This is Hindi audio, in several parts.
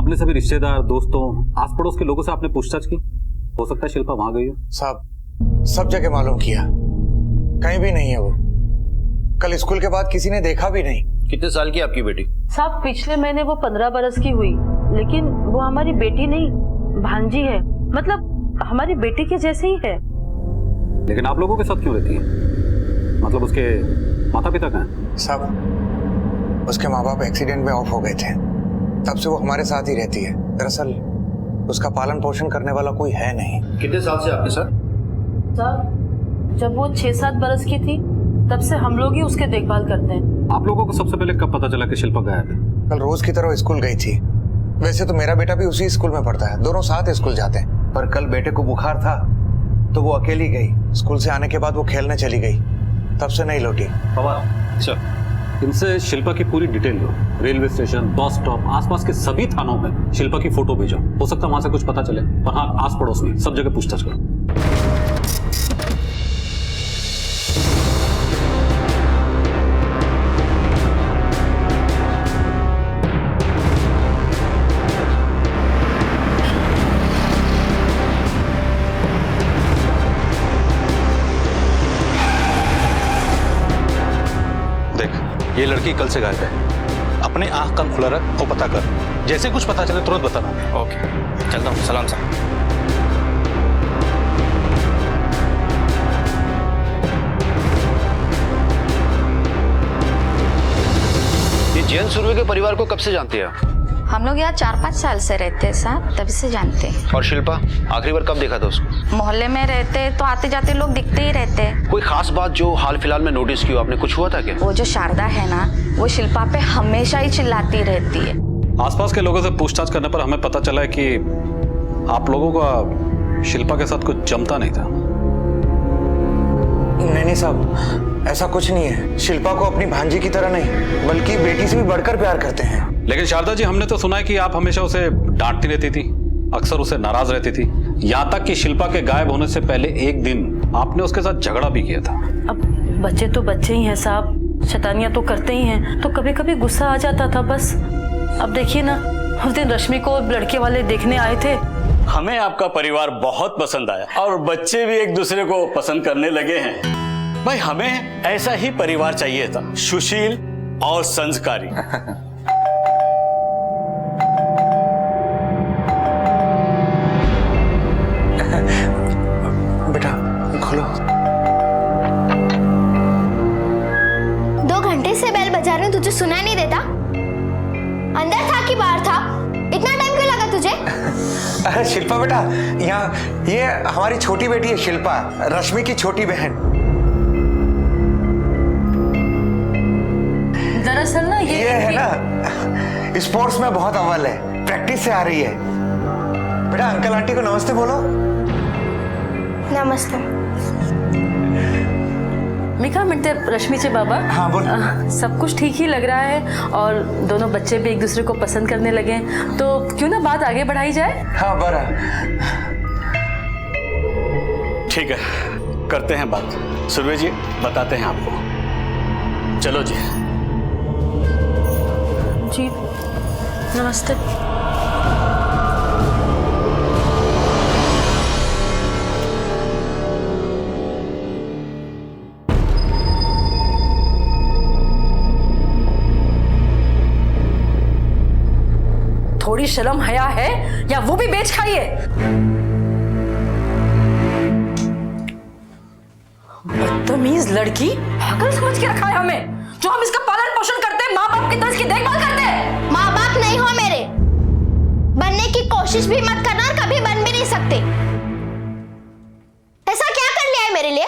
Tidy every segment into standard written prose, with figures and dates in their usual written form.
अपने सभी रिश्तेदार, दोस्तों, आस पड़ोस के लोगों से आपने पूछताछ की? हो सकता है शिल्पा वहां गई हो। साहब सब जगह मालूम किया, कहीं भी नहीं है वो। कल स्कूल के बाद किसी ने देखा भी नहीं। कितने साल की आपकी बेटी? साहब पिछले महीने वो 15 बरस की हुई, लेकिन वो हमारी बेटी नहीं, भांजी है। मतलब हमारी बेटी के जैसे ही है। लेकिन आप लोगों के साथ क्यों रहती है? मतलब उसके माता पिता कहाँ हैं? साहब उसके माँ बाप एक्सीडेंट में ऑफ हो गए थे, तब से वो हमारे साथ ही रहती है। दरअसल उसका पालन पोषण करने वाला कोई है नहीं। कितने साल से आपके साथ? साहब जब वो 6-7 बरस की थी तब से हम लोग ही उसके देखभाल करते हैं। आप लोगों को सबसे पहले कब पता चला कि शिल्पा गायब है? कल रोज की तरह स्कूल गई थी। वैसे तो मेरा बेटा भी उसी स्कूल में पढ़ता है, दोनों साथ स्कूल जाते हैं। पर कल बेटे को बुखार था तो वो अकेली गई। स्कूल से आने के बाद वो खेलने चली गई, तब से नहीं लौटी। अच्छा, इनसे शिल्पा की पूरी डिटेल लो। रेलवे स्टेशन, बस स्टॉप, आसपास के सभी थानों में शिल्पा की फोटो भेजो। हो सकता है वहां से कुछ पता चले। और हाँ, आस पड़ोस में सब जगह पूछताछ करो। ये लड़की कल से गायब है। अपने आंख कान खुला रख और पता कर, जैसे कुछ पता चले तुरंत बताना। ओके, चलता हूँ। सलाम साहब। ये जैन सुरवे के परिवार को कब से जानते हैं? हम लोग यहाँ 4-5 साल से रहते हैं साहब, तभी से जानते हैं। और शिल्पा आखिरी बार कब देखा था उसको? मोहल्ले में रहते तो आते जाते लोग दिखते ही रहते हैं। कोई खास बात जो हाल फिलहाल में नोटिस की हो आपने? कुछ हुआ था क्या? वो जो शारदा है ना, वो शिल्पा पे हमेशा ही चिल्लाती रहती है। आसपास के लोगों से पूछताछ करने पर हमें पता चला है कि आप लोगों का शिल्पा के साथ कुछ जमता नहीं था। नहीं साहब, ऐसा कुछ नहीं है। शिल्पा को अपनी भांजी की तरह नहीं, बल्कि बेटी से भी बढ़कर प्यार करते हैं। लेकिन शारदा जी, हमने तो सुना है कि आप हमेशा उसे डांटती रहती थी, अक्सर उसे नाराज रहती थी। यहाँ तक कि शिल्पा के गायब होने से पहले एक दिन आपने उसके साथ झगड़ा भी किया था। अब बच्चे तो बच्चे ही हैं साहब, शैतानियां तो करते ही हैं, तो कभी कभी गुस्सा आ जाता था बस। अब देखिए ना, उस दिन रश्मि को लड़के वाले देखने आए थे। हमें आपका परिवार बहुत पसंद आया और बच्चे भी एक दूसरे को पसंद करने लगे हैं। भाई हमें ऐसा ही परिवार चाहिए था, सुशील और संस्कारी। बेटा खोलो। 2 घंटे से बेल बजा रहे, तुझे सुनाई नहीं देता? अंदर था कि बाहर था? इतना टाइम क्यों लगा तुझे? अरे शिल्पा बेटा, यहाँ ये हमारी छोटी बेटी है शिल्पा, रश्मि की छोटी बहन। दरअसल ना ये है ना, स्पोर्ट्स में बहुत अव्वल है, प्रैक्टिस से आ रही है। बेटा अंकल आंटी को नमस्ते बोलो। नमस्ते। मिका मिनटे रश्मि से बाबा। हाँ बोल। सब कुछ ठीक ही लग रहा है और दोनों बच्चे भी एक दूसरे को पसंद करने लगे, तो क्यों ना बात आगे बढ़ाई जाए? हाँ बरा। ठीक है, करते हैं बात। सुरवे जी बताते हैं आपको। चलो जी। जी नमस्ते। थोड़ी शर्म हया है या वो भी बेच खाई है? बदतमीज लड़की, पागल समझ के रखा है हमें, जो हम इसका पालन पोषण करते हैं, माँ बाप की तरह इसकी देखभाल करते हैं। माँ बाप नहीं हो मेरे, बनने की कोशिश भी मत करना और कभी बन भी नहीं सकते। ऐसा क्या कर लिया है मेरे लिए?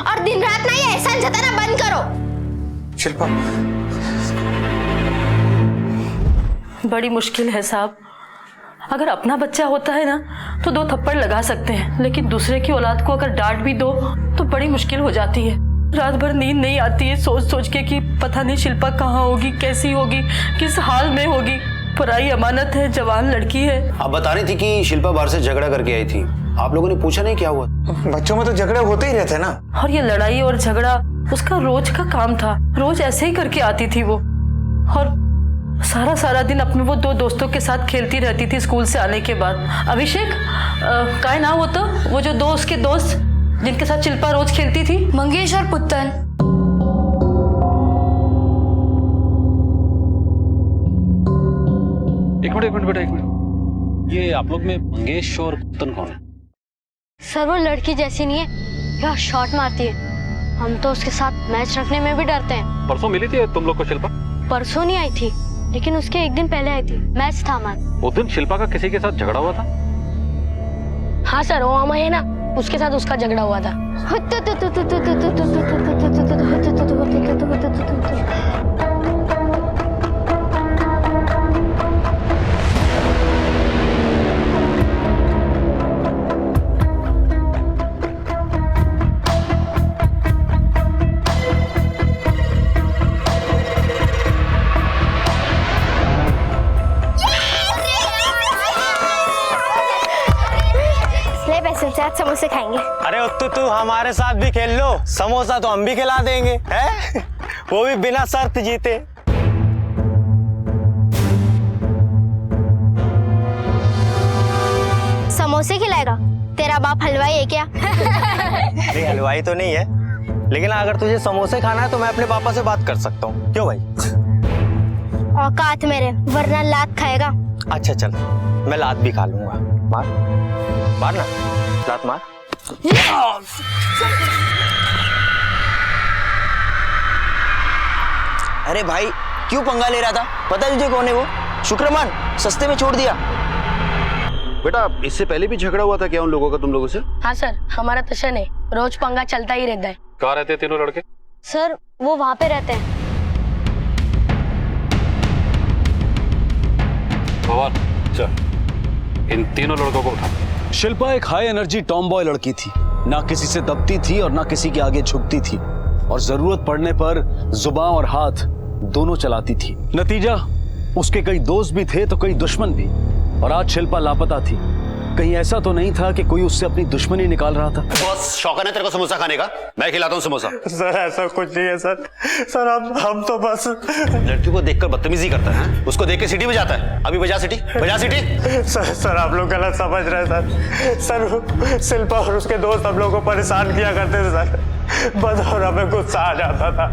और दिन रात ना ये एहसान जताना बंद करो। शिल्पा बड़ी मुश्किल है साहब। अगर अपना बच्चा होता है ना तो 2 थप्पड़ लगा सकते हैं, लेकिन दूसरे की औलाद को अगर डांट भी दो तो बड़ी मुश्किल हो जाती है। रात भर नींद नहीं आती है सोच सोच के कि पता नहीं शिल्पा कहाँ होगी, कैसी होगी, किस हाल में होगी। पराई अमानत है, जवान लड़की है। आप बता रही थी कि शिल्पा बाहर से झगड़ा करके आई थी, आप लोगों ने पूछा नहीं क्या हुआ? बच्चों में तो झगड़े होते ही रहते ना। और ये लड़ाई और झगड़ा उसका रोज का काम था, रोज ऐसे ही करके आती थी वो। और सारा सारा दिन अपने वो दो दोस्तों के साथ खेलती रहती थी स्कूल से आने के बाद। अभिषेक काय नाम होता वो जो दो उसके दोस्त जिनके साथ शिल्पा रोज खेलती थी? मंगेश और पुत्तन। एक मिनट बेटा, एक मिनट। ये आप लोग में मंगेश और कुत्तन कौन है? सर वो लड़की जैसी नहीं है, क्या शॉट मारती है। हम तो उसके साथ मैच रखने में भी डरते हैं। परसों मिली थी तुम लोग को शिल्पा? परसों नहीं आई थी, लेकिन उसके एक दिन पहले आई थी, मैच था हमारा। उस दिन शिल्पा का किसी के साथ झगड़ा हुआ था? हाँ सर, वो अमय है ना, उसके साथ उसका झगड़ा हुआ था। पैसे से आज समोसे खाएंगे। अरे तू हमारे साथ भी खेल लो, समोसा तो हम भी खिला देंगे, हैं? वो भी बिना शर्त जीते। समोसे खिलाएगा? तेरा बाप हलवाई है क्या? नहीं, हलवाई तो नहीं है, लेकिन अगर तुझे समोसे खाना है तो मैं अपने पापा से बात कर सकता हूँ। क्यों भाई? औकात मेरे, वरना लात खाएगा। अच्छा चल, मैं लात भी खा लूंगा। मार मार ना, लात मार। अरे भाई क्यों पंगा ले रहा था? पता है तुझे कौन है वो? शुक्रमान, सस्ते में छोड़ दिया। बेटा इससे पहले भी झगड़ा हुआ था क्या उन लोगों का तुम लोगों से? हाँ सर, हमारा टशन है, रोज पंगा चलता ही रहता है। कहाँ रहते हैं तीनों लड़के? सर वो वहाँ पे रहते हैं। भगवान चल इन तीनों लड़कों को उठा। शिल्पा एक हाई एनर्जी टॉम बॉय लड़की थी, ना किसी से दबती थी और ना किसी के आगे झुकती थी, और जरूरत पड़ने पर जुबान और हाथ दोनों चलाती थी। नतीजा उसके कई दोस्त भी थे तो कई दुश्मन भी, और आज शिल्पा लापता थी। कहीं ऐसा तो नहीं था कि कोई उससे अपनी दुश्मनी निकाल रहा था? बॉस शौक है ना तेरे को समोसा खाने का? मैं खिलाता हूँ समोसा। सर ऐसा कुछ नहीं है सर। सर हम तो बस लड़की को देखकर बदतमीजी करता है, उसको देख के सीटी बजाता है। अभी बजा सीटी, बजा सीटी। सर आप लोग गलत समझ रहे हैं सर। शिल्पा और उसके दोस्त हम लोग को परेशान किया करते थे सर, बस और हमें गुस्सा आ जाता था।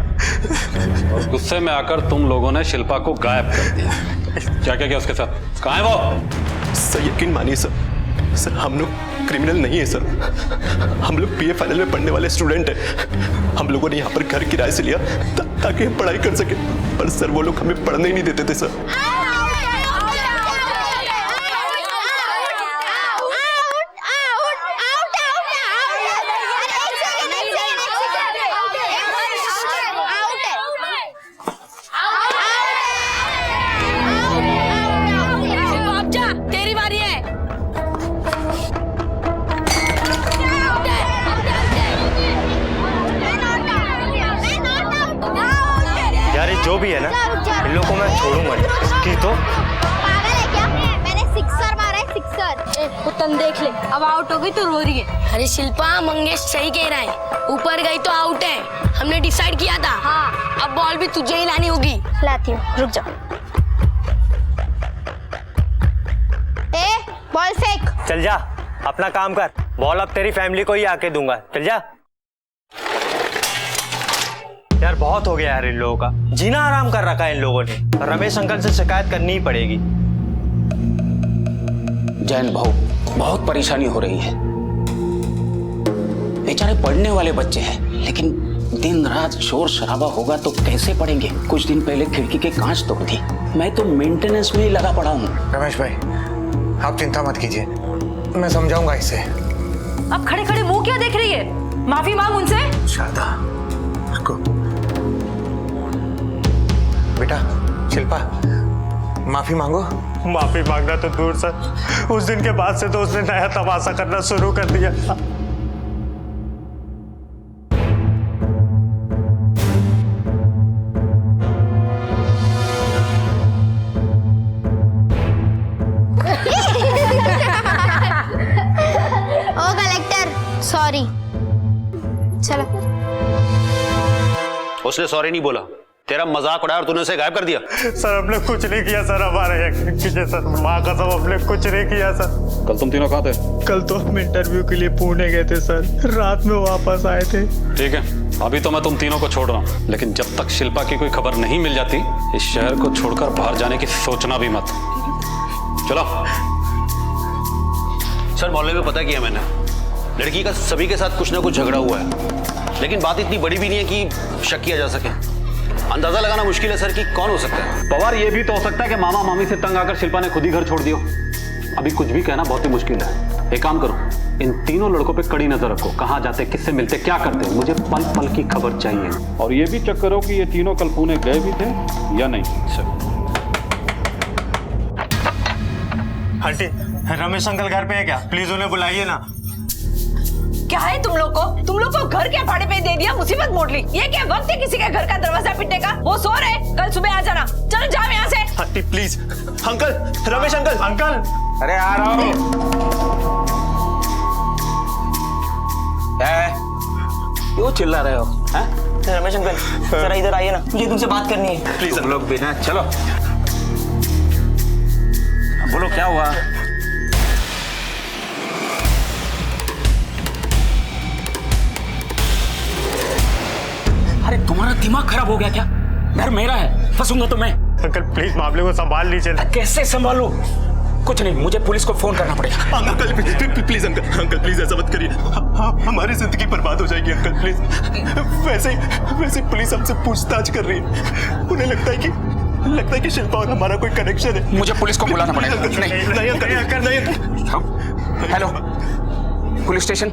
और गुस्से में आकर तुम लोगों ने शिल्पा को गायब कर दिया। क्या क्या किया उसके साथ? कहाँ है वो? सर यकीन मानिए सर, हम लोग क्रिमिनल नहीं है सर। हम लोग बीए फाइनल में पढ़ने वाले स्टूडेंट हैं। हम लोगों ने यहाँ पर घर किराए से लिया ताकि हम पढ़ाई कर सके, पर सर वो लोग हमें पढ़ने ही नहीं देते थे सर। तेरी बारी है। यार ये जो भी है ना, इन लोगों को मैं छोड़ूंगा नहीं। की तो पागल है क्या? मैंने सिक्सर मारा है, सिक्सर। पुतन देख ले, अब आउट हो गई तो रो रही है। अरे शिल्पा, मंगेश सही कह रहा है, ऊपर गई तो आउट है। हमने डिसाइड किया था। हाँ, अब बॉल भी तुझे ही लानी होगी। लाती हूँ, रुक जा। बॉल फेंक। चल जा, अपना काम कर। बॉल अब तेरी फैमिली को ही आके दूंगा। चल जा। यार बहुत हो गया यार इन लोगों का, जीना आराम कर रखा है इन लोगों ने। रमेश अंकल से शिकायत करनी ही पड़ेगी। जैन भाऊ, बहुत परेशानी हो रही है। बेचारे पढ़ने वाले बच्चे हैं, लेकिन दिन रात शोर शराबा होगा तो कैसे पढ़ेंगे? कुछ दिन पहले खिड़की के कांच तोड़ दी। मैं तो मेंटेनेंस में ही लगा पड़ा हूँ। रमेश भाई आप चिंता मत कीजिए, मैं समझाऊंगा इसे। अब खड़े खड़े मुंह क्या देख रही है? माफी मांग उनसे। शारदा रुको। बेटा शिल्पा माफी मांगो। माफी मांगना तो दूर सर, उस दिन के बाद से तो उसने नया तमाशा करना शुरू कर दिया। ओ कलेक्टर सॉरी। चलो। उसने सॉरी नहीं बोला, तेरा मजाक उड़ाया और तूने उसे गायब कर दिया। सर हमने कुछ नहीं किया सर, हमारे यकीन कीजिए सर, माँ कसम हमने कुछ नहीं किया सर। कल तुम तीनों कहाँ थे? कल तो हम इंटरव्यू के लिए पुणे गए थे सर, रात में वापस आए थे। ठीक है, अभी तो मैं तुम तीनों को छोड़ रहा हूँ, लेकिन जब तक शिल्पा की कोई खबर नहीं मिल जाती इस शहर को छोड़कर बाहर जाने की सोचना भी मत। चलो। सर मोहल्ले में पता किया मैंने, लड़की का सभी के साथ कुछ ना कुछ झगड़ा हुआ है, लेकिन बात इतनी बड़ी भी नहीं है कि शक किया जा सके। अंदाजा लगाना मुश्किल है सर कि कौन हो सकता है। पवार, ये भी तो हो सकता है कि मामा मामी से तंग आकर शिल्पा ने खुद ही घर छोड़ दिया। अभी कुछ भी कहना बहुत ही मुश्किल है। एक काम करो, इन तीनों लड़कों पे कड़ी नजर रखो, कहाँ जाते, किससे मिलते, क्या करते, मुझे पल पल की खबर चाहिए। और ये भी चेक करो कि ये तीनों कल पुणे गए भी थे या नहीं। सर आंटी, रमेश अंकल घर पे है क्या? प्लीज उन्हें बुलाइए ना। क्या है तुम लोग को घर क्या भाड़े पे दे दिया, मुसीबत मोड़ ली। ये क्या वक्त है किसी के घर का दरवाजा पीटने का? वो सो रहे, कल सुबह आ जाना। चलो जाओ यहाँ से। Aunty please, uncle, Ramesh uncle. Uncle अरे आ रहा हूँ। क्यों चिल्ला रहे हो? रमेश अंकल जरा इधर आइए ना, मुझे तुमसे बात करनी है। प्लीज तुम लोग बिना, चलो बोलो क्या हुआ? अरे तुम्हारा दिमाग खराब हो गया क्या? घर मेरा है, फंसूंगा तो मैं। अंकल प्लीज मामले को संभाल लीजिए ना। कैसे संभालूं? कुछ नहीं, मुझे पुलिस को फोन करना पड़ेगा। अंकल प्लीज, अंकल प्लीज ऐसा मत करिए, हमारी जिंदगी बर्बाद हो जाएगी अंकल प्लीज। वैसे पुलिस हमसे पूछताछ कर रही है, उन्हें लगता है कि शिल्पा और हमारा कोई कनेक्शन है। मुझे पुलिस को बुलाना पड़ेगा। नहीं अंकल। Hello, police station.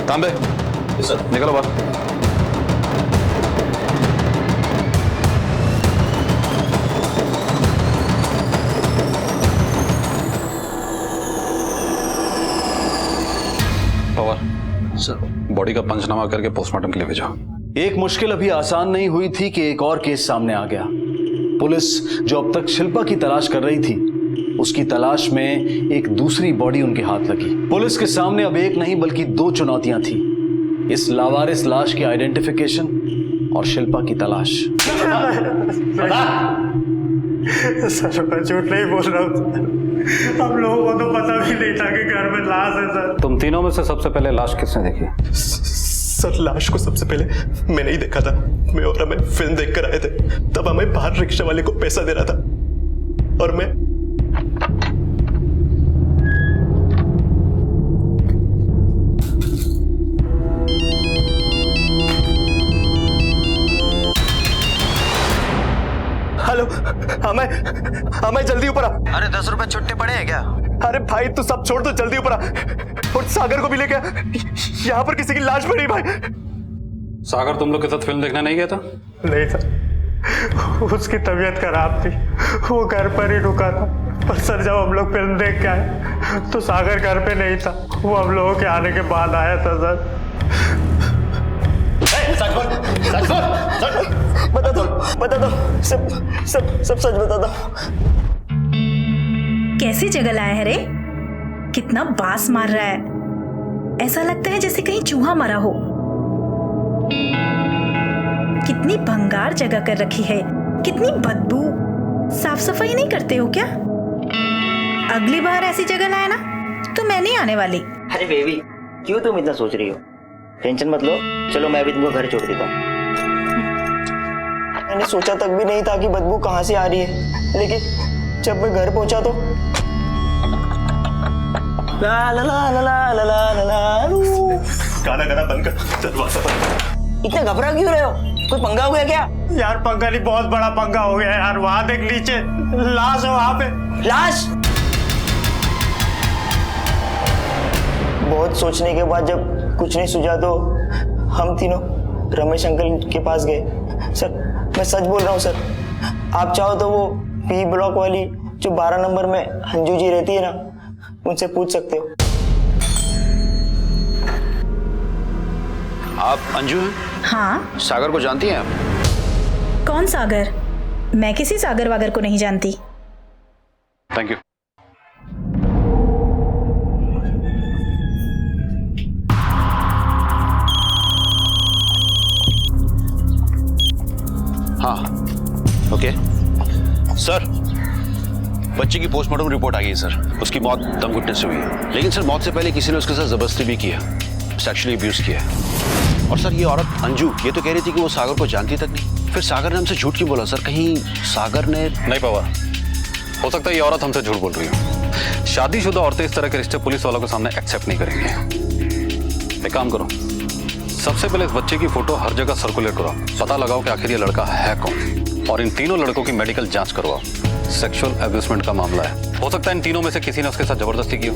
तांबे, निकलो बाहर। पवार सर, बॉडी का पंचनामा करके पोस्टमार्टम के लिए भेजो। एक मुश्किल अभी आसान नहीं हुई थी कि एक और केस सामने आ गया। पुलिस जो अब तक शिल्पा की तलाश कर रही थी, उसकी तलाश में एक दूसरी बॉडी उनके हाथ लगी। पुलिस के सामने अब एक नहीं बल्कि दो चुनौतियां थी, इस लावारिस लाश की आइडेंटिफिकेशन और शिल्पा की तलाश। सर मैं झूठ नहीं बोल रहा हूँ, हम लोगों को तो पता भी नहीं था कि घर में लाश है सर। तुम तीनों में से सबसे पहले लाश किसने देखी? सर लाश को सबसे पहले मैंने ही देखा था। मैं और हमें फिल्म देखकर आए थे, तब हमें बाहर रिक्शा वाले को पैसा दे रहा था और मैं हेलो, हमें जल्दी ऊपर आ। अरे 10 रुपए छुट्टे पड़े हैं क्या? अरे भाई तू सब छोड़, तो जल्दी ऊपर आ और सागर को भी लेके आ। यहाँ पर किसी की लाश पड़ी भाई। सागर तुम लोग के साथ फिल्म देखने नहीं गया था? नहीं सर, उसकी तबीयत खराब थी, वो घर पर ही रुका था। पर सर जब हम लोग फिल्म देख के आए तो सागर घर पे नहीं था, वो हम लोगों के आने के बाद आया था सर। बता दो, सब सच बता दो। कैसी जगह लाया है रे? कितना बास मार रहा है, ऐसा लगता है जैसे कहीं चूहा मरा हो। कितनी भंगार जगह कर रखी है, कितनी बदबू। साफ सफाई नहीं करते हो क्या? अगली बार ऐसी जगह लाया ना तो मैं नहीं आने वाली। अरे बेबी, क्यों तुम इतना सोच रही हो? टेंशन मत लो, चलो मैं भी तुमको घर छोड़ देता हूँ। मैंने सोचा तक भी नहीं था कि बदबू कहाँ से आ रही है, लेकिन जब मैं घर पहुंचा तो ला ला ला ला ला ला ला ला। गाना बंद कर, दरवाजा बंद। इतना घबरा क्यों रहे हो? कोई पंगा हो गया क्या? यार पंगा नहीं, बहुत बड़ा पंगा हो गया यार। वहां देख, नीचे लाश है, वहां पे लाश। बहुत सोचने के बाद जब कुछ नहीं सूझा तो हम तीनों रमेश अंकल के पास गए। सर मैं सच बोल रहा हूँ सर, आप चाहो तो वो पी ब्लॉक वाली जो 12 नंबर में अंजू जी रहती है ना, उनसे पूछ सकते हो। आप अंजू हैं? हाँ। सागर को जानती हैं आप? कौन सागर? मैं किसी सागर वागर को नहीं जानती। Thank you. हाँ ओके सर, बच्चे की पोस्टमार्टम रिपोर्ट आ गई है सर। उसकी मौत दम घुटने से हुई है, लेकिन सर मौत से पहले किसी ने उसके साथ जबरदस्ती भी किया, सेक्सुअली अब्यूज किया। और सर ये औरत अंजू ये तो कह रही थी कि वो सागर को जानती तक नहीं। फिर सागर ने हमसे झूठ क्यों बोला सर? कहीं सागर ने नहीं पवार, हो सकता है ये औरत हमसे झूठ बोल रही हो। शादीशुदा औरतें इस तरह के रिश्ते पुलिस वालों के सामने एक्सेप्ट नहीं करेंगे। एक काम करो, सबसे पहले इस बच्चे की फोटो हर जगह सर्कुलेट करो, पता लगाओ कि आखिर ये लड़का है कौन, और इन तीनों लड़कों की मेडिकल जांच करवाओ। सेक्सुअल अब्यूजमेंट का मामला है, हो सकता है इन तीनों में से किसी ने उसके साथ जबरदस्ती की हो।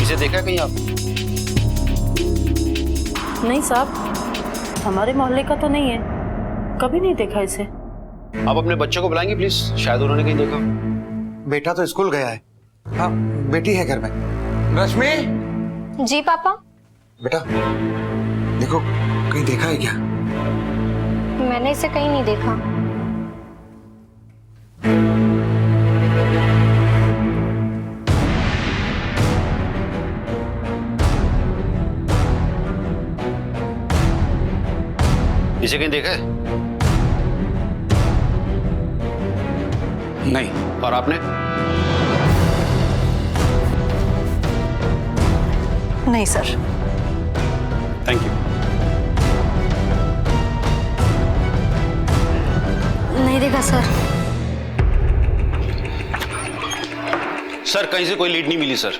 इसे देखा कहीं आप? नहीं साहब, हमारे मोहल्ले का तो नहीं है, कभी नहीं देखा इसे। आप अपने बच्चे को बुलाएंगे प्लीज, शायद उन्होंने कहीं देखा। बेटा तो स्कूल गया है। हाँ बेटी है घर में। रश्मि। जी पापा। बेटा देखो, कहीं देखा है क्या? मैंने इसे कहीं नहीं देखा। इसे कहीं देखा है? नहीं। और आपने? नहीं सर। Thank you. नहीं देखा सर। सर कहीं से कोई लीड नहीं मिली सर,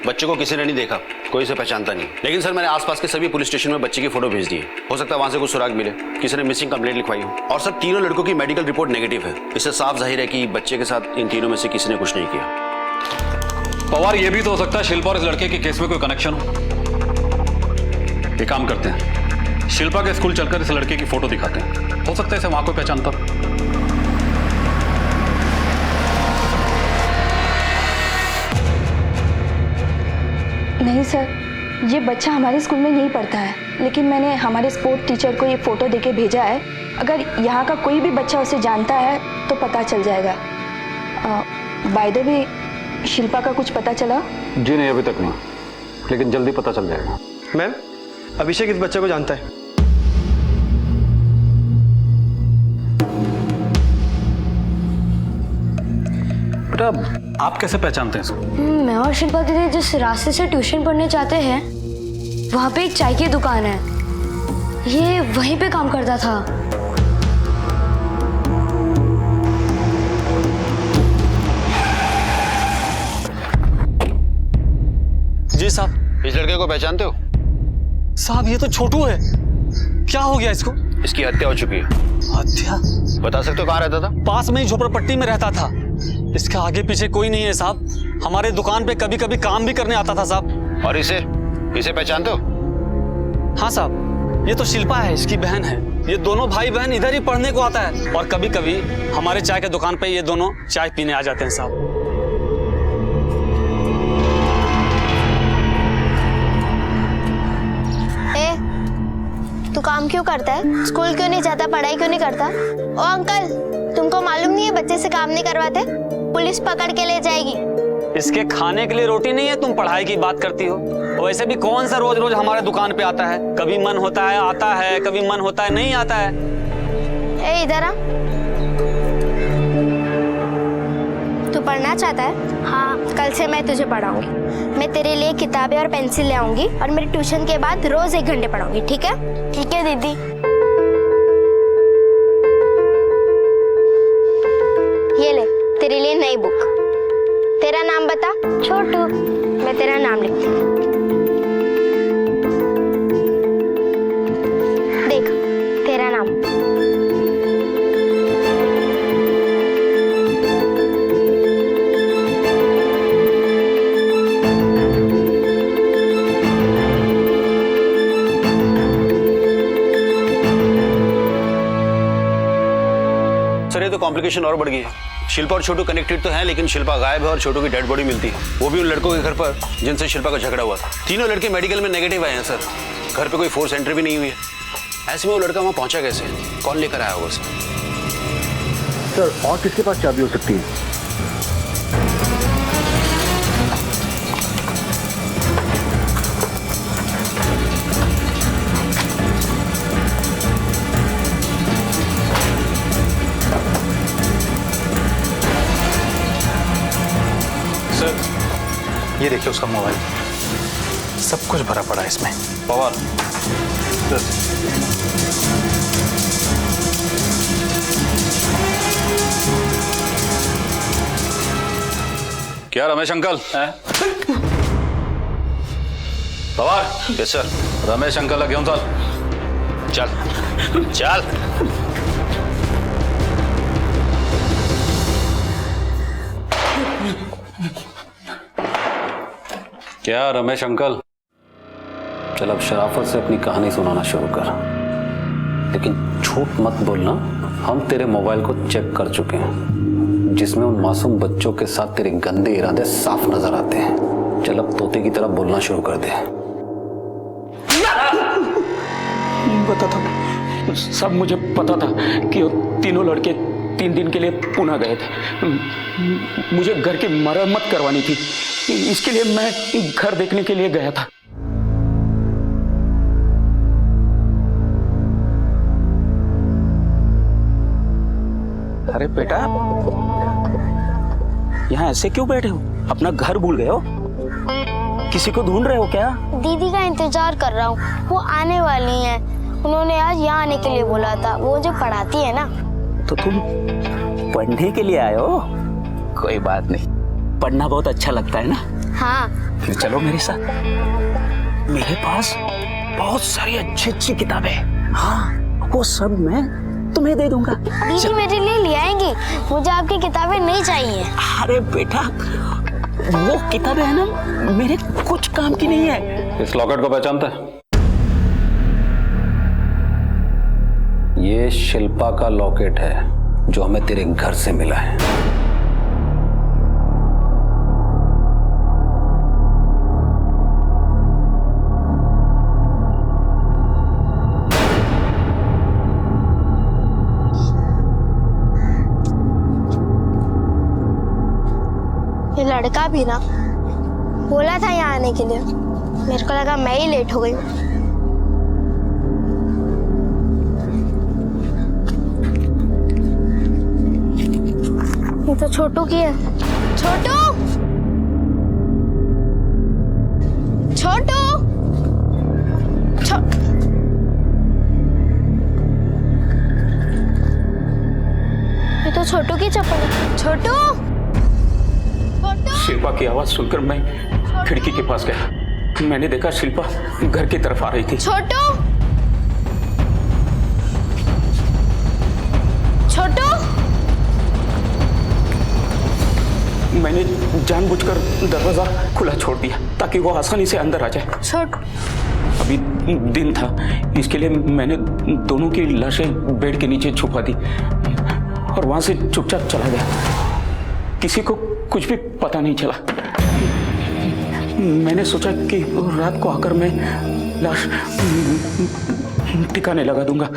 बच्चे को किसी ने नहीं देखा, कोई इसे पहचानता नहीं। लेकिन सर मैंने आसपास के सभी पुलिस स्टेशन में बच्चे की फोटो भेज दी है, हो सकता है वहां से कुछ सुराग मिले, किसी ने मिसिंग कंप्लेंट लिखवाई हो। और सर तीनों लड़कों की मेडिकल रिपोर्ट नेगेटिव है, इससे साफ जाहिर है कि बच्चे के साथ इन तीनों में से किसी ने कुछ नहीं किया। पवार ये भी तो हो सकता है शिल्पा और इस लड़के के केस में कोई कनेक्शन हो। एक काम करते हैं, शिल्पा के स्कूल चलकर इस लड़के की फोटो दिखाते हैं, हो सकता है इसे वहां कोई पहचानता। नहीं सर, ये बच्चा हमारे स्कूल में नहीं पढ़ता है, लेकिन मैंने हमारे स्पोर्ट टीचर को ये फोटो देके भेजा है। अगर यहाँ का कोई भी बच्चा उसे जानता है तो पता चल जाएगा। बाय द वे, शिल्पा का कुछ पता चला? जी नहीं, अभी तक नहीं, लेकिन जल्दी पता चल जाएगा। मैम, अभिषेक इस बच्चे को जानता है। बेटा आप कैसे पहचानते हैं इसको? मैं और शिल्पा दीदी जिस रास्ते से ट्यूशन पढ़ने जाते हैं, वहाँ पे एक चाय की दुकान है, ये वहीं पे काम करता था। जी साहब। इस लड़के को पहचानते हो? साहब ये तो छोटू है, क्या हो गया इसको? इसकी हत्या हो चुकी है। हत्या? बता सकते हो कहाँ रहता था? पास में ही झोपड़पट्टी में रहता था, इसके आगे पीछे कोई नहीं है साहब। हमारे दुकान पे कभी कभी काम भी करने आता था साहब। और इसे पहचानते हो? हाँ साहब, ये तो शिल्पा है, इसकी बहन है। ये दोनों भाई बहन इधर ही पढ़ने को आता है, और कभी कभी हमारे चाय के दुकान पे ये दोनों चाय पीने आ जाते हैं साहब। तू काम क्यों करता है? स्कूल क्यों नहीं जाता? पढ़ाई क्यों नहीं करता? ओ अंकल, तुमको मालूम नहीं है बच्चे से काम नहीं करवाते? पुलिस पकड़ के ले जाएगी। इसके खाने के लिए रोटी नहीं है, तुम पढ़ाई की बात करती हो। वैसे भी कौन सा रोज रोज हमारे दुकान पे आता है? कभी मन होता है आता है, कभी मन होता है नहीं आता है। ए इधर आ। तू पढ़ना चाहता है? हाँ, कल से मैं तुझे पढ़ाऊंगी। मैं तेरे लिए किताबें और पेंसिल ले आऊंगी, और मेरे ट्यूशन के बाद रोज 1 घंटे पढ़ाऊंगी, ठीक है? ठीक है दीदी। ये ले तेरे लिए नई बुक। तेरा नाम बता। छोटू। मैं तेरा नाम लिखती हूँ। देख, तेरा नाम। सर ये तो कॉम्प्लिकेशन और बढ़ गई है। शिल्पा और छोटू कनेक्टेड तो हैं, लेकिन शिल्पा गायब है और छोटू की डेड बॉडी मिलती है, वो भी उन लड़कों के घर पर जिनसे शिल्पा का झगड़ा हुआ था। तीनों लड़के मेडिकल में नेगेटिव आए हैं सर, घर पे कोई फोर्स एंट्री भी नहीं हुई है। ऐसे में वो लड़का वहां पहुंचा कैसे? कौन लेकर आया होगा उसे? सर और किसके पास चाबी हो सकती है? ये देखिए उसका मोबाइल, सब कुछ भरा पड़ा है इसमें। पवार क्या Ramesh uncle? Pawar. Yes sir. Ramesh uncle घेऊन चल। चल चल। क्या रमेश अंकल? चल अब शराफत से अपनी कहानी सुनाना शुरू कर, लेकिन झूठ मत बोलना। हम तेरे मोबाइल को चेक कर चुके हैं, जिसमें उन मासूम बच्चों के साथ तेरे गंदे इरादे साफ नजर आते हैं। चल अब तोते की तरह बोलना शुरू कर दे। पता था, सब मुझे पता था कि वो तीनों लड़के 3 दिन के लिए पुणे गए थे। मुझे घर की मरम्मत करवानी थी, इसके लिए मैं घर देखने के लिए गया था। अरे बेटा, यहाँ ऐसे क्यों बैठे हो? अपना घर भूल गए हो? किसी को ढूंढ रहे हो क्या? दीदी का इंतजार कर रहा हूँ, वो आने वाली हैं। उन्होंने आज यहाँ आने के लिए बोला था, वो जो पढ़ाती है ना। तो तुम पढ़ने के लिए आए हो? कोई बात नहीं, पढ़ना बहुत अच्छा लगता है ना? हाँ। फिर चलो मेरे साथ। मेरे पास बहुत सारी अच्छी अच्छी किताबें हैं। हाँ, वो सब मैं तुम्हें दे दूंगा। दीदी मेरे लिए ले आएंगी, मुझे आपकी किताबें नहीं चाहिए। अरे बेटा, वो किताबें है ना, मेरे कुछ काम की नहीं है। इस लॉकेट को पहचानता है? ये शिल्पा का लॉकेट है जो हमें तेरे घर से मिला है। ये लड़का भी ना बोला था यहाँ आने के लिए, मेरे को लगा मैं ही लेट हो गई। ये तो छोटू की है। छोटू, छोटू, ये तो छोटू की चप्पल है। छोटू, शिल्पा की आवाज सुनकर मैं खिड़की के पास गया। मैंने देखा शिल्पा घर की तरफ आ रही थी। छोटू, छोटू, मैंने जानबूझकर दरवाजा खुला छोड़ दिया ताकि वो आसानी से अंदर आ जाए। छोटू, अभी दिन था, इसके लिए मैंने दोनों की लाशें बेड के नीचे छुपा दी और वहां से चुपचाप चला गया। किसी को कुछ भी पता नहीं चला। मैंने सोचा कि रात को आकर मैं लाश ठिकाने लगा दूंगा।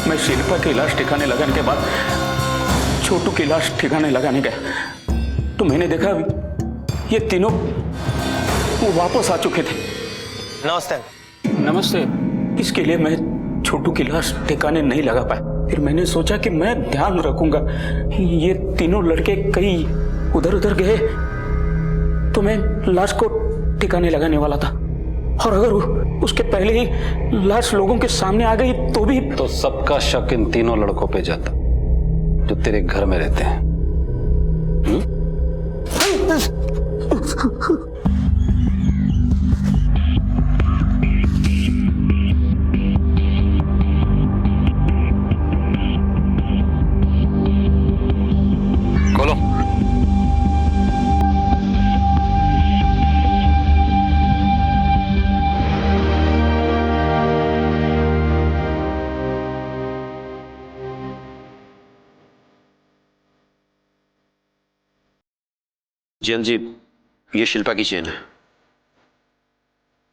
मैं शिल्पा की लाश ठिकाने लगाने के बाद छोटू की लाश ठिकाने लगाने गया तो मैंने देखा ये तीनों वो वापस आ चुके थे। नमस्ते। नमस्ते। इसके लिए मैं छोटू की लाश ठिकाने नहीं लगा पाया। फिर मैंने सोचा कि मैं ध्यान रखूंगा, ये तीनों लड़के कहीं उधर उधर गए तो मैं लाश को ठिकाने लगाने वाला था, और अगर उसके पहले ही लाश लोगों के सामने आ गई तो भी। तो सबका शक इन तीनों लड़कों पे जाता जो तेरे घर में रहते हैं। खोलो। जैन जी, ये शिल्पा की चेन है,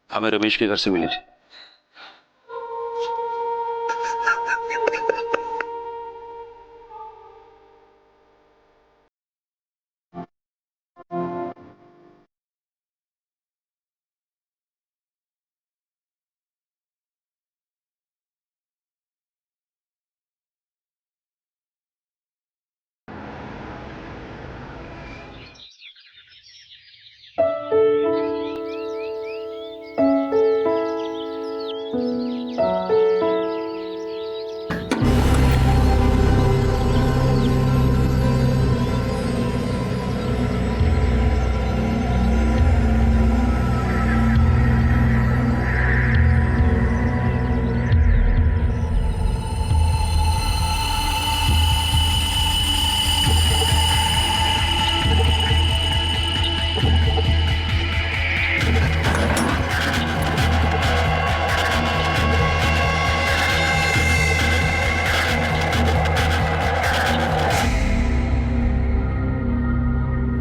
हमें रमेश के घर से मिली थी।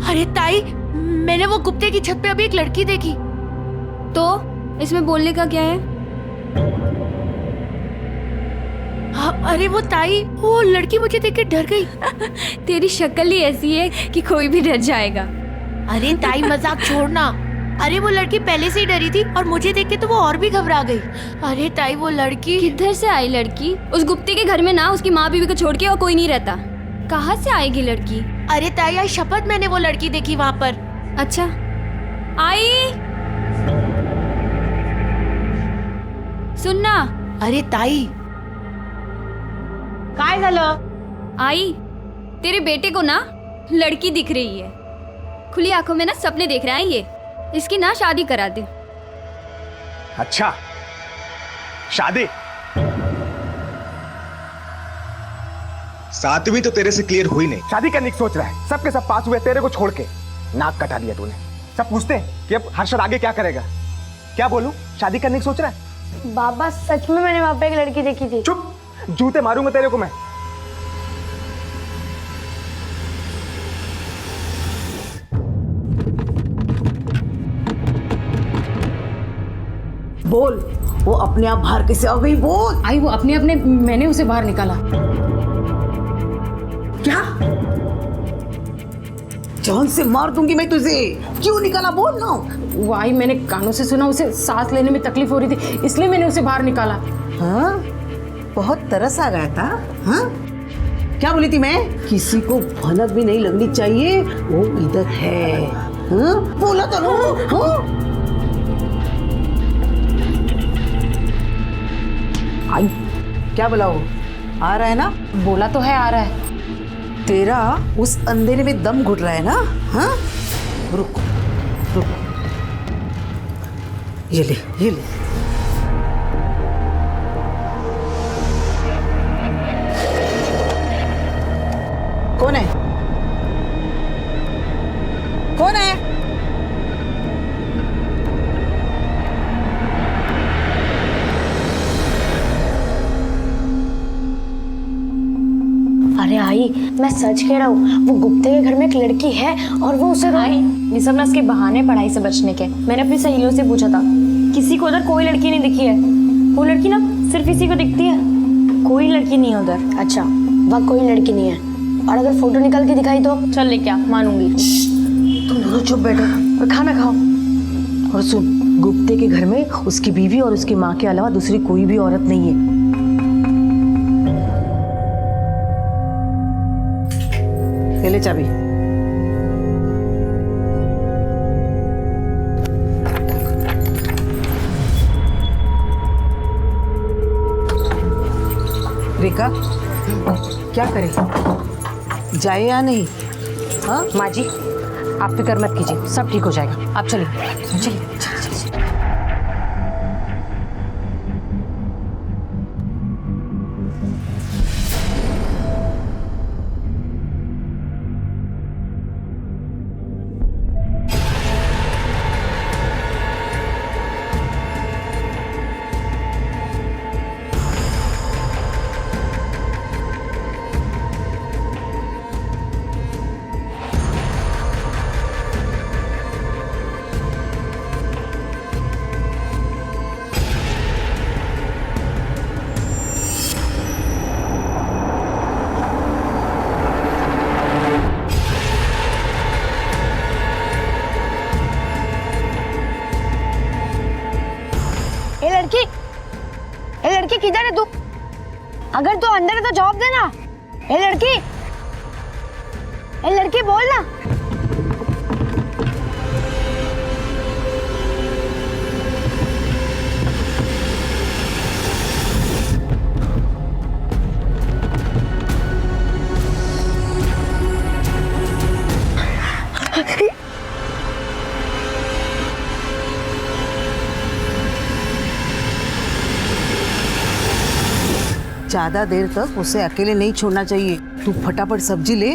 अरे ताई, मैंने वो गुप्ते की छत पे अभी एक लड़की देखी। तो इसमें बोलने का क्या है? हाँ, अरे वो ताई, वो लड़की मुझे देख के डर गई। तेरी शक्ल ही ऐसी है कि कोई भी डर जाएगा। अरे ताई, मजाक छोड़ना। अरे वो लड़की पहले से ही डरी थी और मुझे देख के तो वो और भी घबरा गई। अरे ताई, वो लड़की किधर से आई लड़की? उस गुप्ते के घर में ना उसकी माँ बीवी को छोड़ के और कोई नहीं रहता। कहाँ से आएगी लड़की? अरे ताई, आज शपथ मैंने वो लड़की देखी वहाँ पर। अच्छा, आई सुनना। अरे ताई, काय झालं? आई, तेरे बेटे को ना लड़की दिख रही है। खुली आंखों में ना सपने देख रहा है ये। इसकी ना शादी करा दे। अच्छा, शादी? सातवीं तो तेरे से क्लियर हुई नहीं। शादी करने की सोच रहा है, सबके सब पास हुए, तेरे को छोड़ के नाक कटा दिया तूने। सब पूछते हैं कि अब हर्षद आगे क्या करेगा। क्या बोलूं? शादी करने की सोच रहा है? बाबा, सच में मैंने वहाँ पे एक लड़की देखी थी। चुप, जूते मारूंगा तेरे को मैं। बोल, वो अपने आप बाहर कैसे आ गई? बोल। आई, वो अपने अपने मैंने उसे बाहर निकाला। क्या? जान से मार दूंगी मैं तुझे। क्यों निकाला? बोल ना। वो आई, मैंने कानों से सुना उसे सांस लेने में तकलीफ हो रही थी, इसलिए मैंने उसे बाहर निकाला। हाँ, बहुत तरस आ गया था। हाँ, क्या बोली थी मैं? किसी को भनक भी नहीं लगनी चाहिए, वो इधर है। हाँ, बोला तो ना। हाँ? आई, क्या बोला वो? आ रहा है ना? बोला तो है आ रहा है। तेरा उस अंधेरे में दम घुट रहा है ना? हाँ, रुक रुक, ये ले ये ले। कौन है? कौन है? अरे आई, मैं सच कह रहा हूँ, वो गुप्ते के घर में एक लड़की है और वो उसे ये सब ना उसके बहाने पढ़ाई से बचने के। मैंने अपनी सहेलियों से पूछा था, किसी को उधर कोई लड़की नहीं दिखी है। वो लड़की ना सिर्फ इसी को दिखती है, कोई लड़की नहीं है उधर। अच्छा, वहाँ कोई लड़की नहीं है, और अगर फोटो निकाल के दिखाई तो? चल ले, क्या मानूंगी। तुम दोनों चुप बैठो और खाना खाओ। और सुन, गुप्ते के घर में उसकी बीवी और उसकी माँ के अलावा दूसरी कोई भी औरत नहीं है। ले चाबी। रेखा, क्या करे? जाए या नहीं? हाँ माँ जी, आप फिक्र मत कीजिए, सब ठीक हो जाएगा। आप चलिए चलिए। तो जवाब देना। ए लड़की बोल ना। ज्यादा देर तक उसे अकेले नहीं छोड़ना चाहिए। तू फटाफट सब्जी ले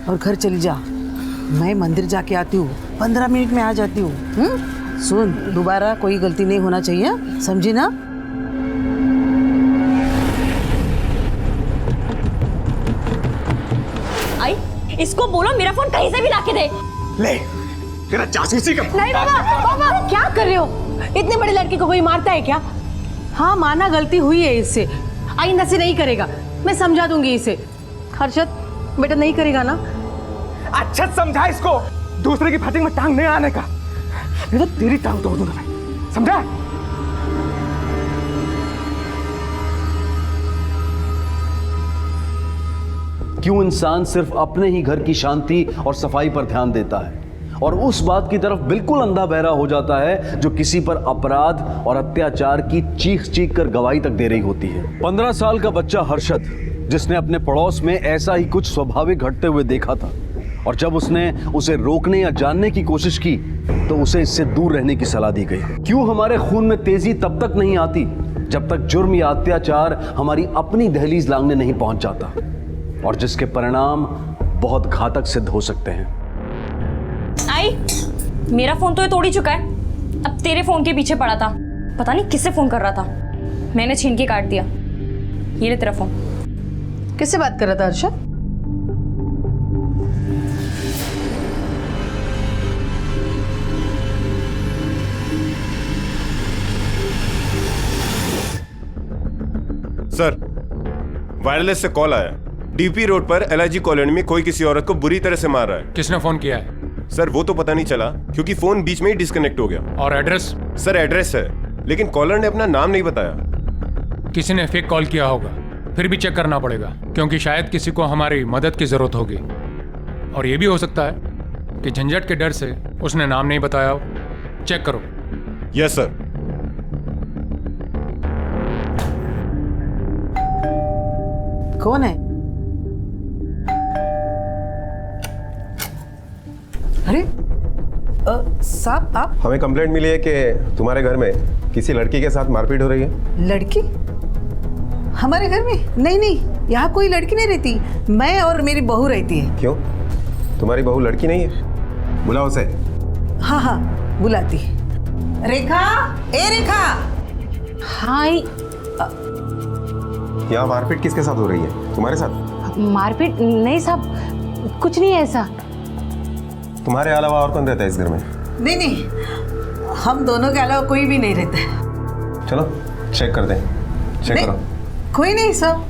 और घर चली जा। मैं मंदिर जाके आती हूँ, 15 मिनट में आ जाती हूँ। सुन, दोबारा कोई गलती नहीं होना चाहिए, समझी ना? आई, इसको बोलो मेरा फोन कहीं से भी लाके दे। ले, तेरा जासूसी का। नहीं बाबा, क्या कर रहे हो? इतने बड़े लड़के को कोई मारता है क्या? हाँ माना गलती हुई है इससे, आइंदा से नहीं करेगा। मैं समझा दूंगी इसे। हर्षद बेटा नहीं करेगा ना? अच्छा समझा इसको, दूसरे की फाइटिंग में टांग नहीं आने का, नहीं तो तेरी टांग तोड़ दूंगा मैं, समझा? क्यों इंसान सिर्फ अपने ही घर की शांति और सफाई पर ध्यान देता है और उस बात की तरफ बिल्कुल अंधा बहरा हो जाता है जो किसी पर अपराध और अत्याचार की चीख कर गवाही तक दे रही होती है। 15 साल का बच्चा हर्षद, जिसने अपने पड़ोस में ऐसा ही कुछ स्वाभाविक घटते हुए देखा था, और जब उसने उसे रोकने या जानने की कोशिश की तो उसे इससे दूर रहने की सलाह दी गई। क्यों हमारे खून में तेजी तब तक नहीं आती जब तक जुर्म या अत्याचार हमारी अपनी दहलीज लांघने नहीं पहुंच जाता, और जिसके परिणाम बहुत घातक सिद्ध हो सकते हैं। आई, मेरा फोन तो ये तोड़ ही चुका है, अब तेरे फोन के पीछे पड़ा था। पता नहीं किससे फोन कर रहा था, मैंने छीन के काट दिया। ये ले तेरा फोन। किससे बात कर रहा था हर्षद? सर, वायरलेस से कॉल आया। डीपी रोड पर एलआईजी कॉलोनी में कोई किसी औरत को बुरी तरह से मार रहा है। किसने फोन किया है? सर वो तो पता नहीं चला क्योंकि फोन बीच में ही डिस्कनेक्ट हो गया। और एड्रेस? सर एड्रेस है, लेकिन कॉलर ने अपना नाम नहीं बताया। किसी ने फेक कॉल किया होगा, फिर भी चेक करना पड़ेगा क्योंकि शायद किसी को हमारी मदद की जरूरत होगी। और ये भी हो सकता है कि झंझट के डर से उसने नाम नहीं बताया हो। चेक करो। Yes sir. कौन है? अरे साहब आप? हमें कंप्लेंट मिली है कि तुम्हारे घर में किसी लड़की के साथ मारपीट हो रही है। लड़की? हमारे घर में? नहीं नहीं, यहाँ कोई लड़की नहीं रहती, मैं और मेरी बहू रहती है। क्यों, तुम्हारी बहू लड़की नहीं है? बुलाओ उसे। हाँ हाँ बुलाती। रेखा, ए रेखा। हाँ। यहाँ मारपीट किसके साथ हो रही है? तुम्हारे साथ? मारपीट नहीं साहब, कुछ नहीं है ऐसा। तुम्हारे अलावा और कौन रहता है इस घर में? नहीं नहीं, हम दोनों के अलावा कोई भी नहीं रहता है। चलो चेक कर दें। चेक करो। कोई नहीं साहब।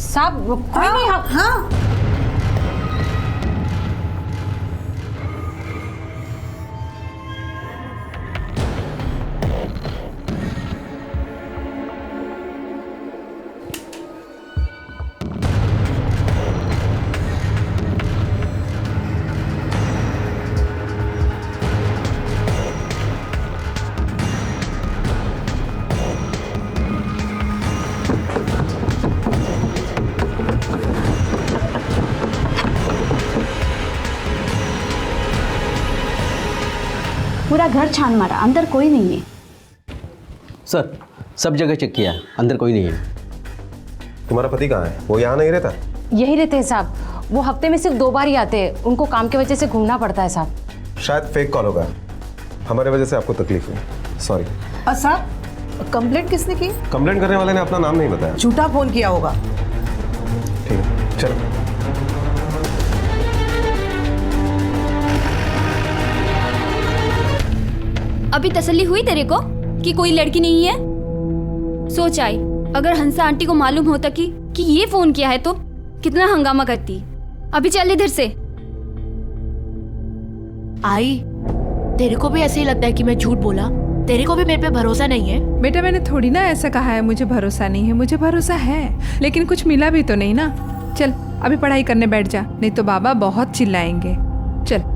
साहब कोई नहीं। हाँ पूरा घर छान मारा, अंदर कोई नहीं है। सर सब जगह चेक किया, अंदर कोई नहीं है। तुम्हारा पति कहाँ है? वो यहाँ नहीं रहता? यही रहते हैं साहब, वो हफ्ते में सिर्फ 2 बार ही आते हैं, उनको काम की वजह से घूमना पड़ता है साहब। शायद फेक कॉल होगा, हमारे वजह से आपको तकलीफ हुई, सॉरी। साहब कंप्लेंट किसने की? कंप्लेंट करने वाले ने अपना नाम नहीं बताया। झूठा फोन किया होगा। ठीक है चलो। अभी तसल्ली हुई तेरे को कि कोई लड़की नहीं है? सोच आई, अगर हंसा आंटी को मालूम होता कि ये फोन किया है तो कितना हंगामा करती। अभी चल इधर से। आई, तेरे को भी ऐसे ही लगता है कि मैं झूठ बोला? तेरे को भी मेरे पे भरोसा नहीं है? बेटा मैंने थोड़ी ना ऐसा कहा है मुझे भरोसा नहीं है, मुझे भरोसा है, लेकिन कुछ मिला भी तो नहीं ना। चल अभी पढ़ाई करने बैठ जा, नहीं तो बाबा बहुत चिल्लाएंगे। चल।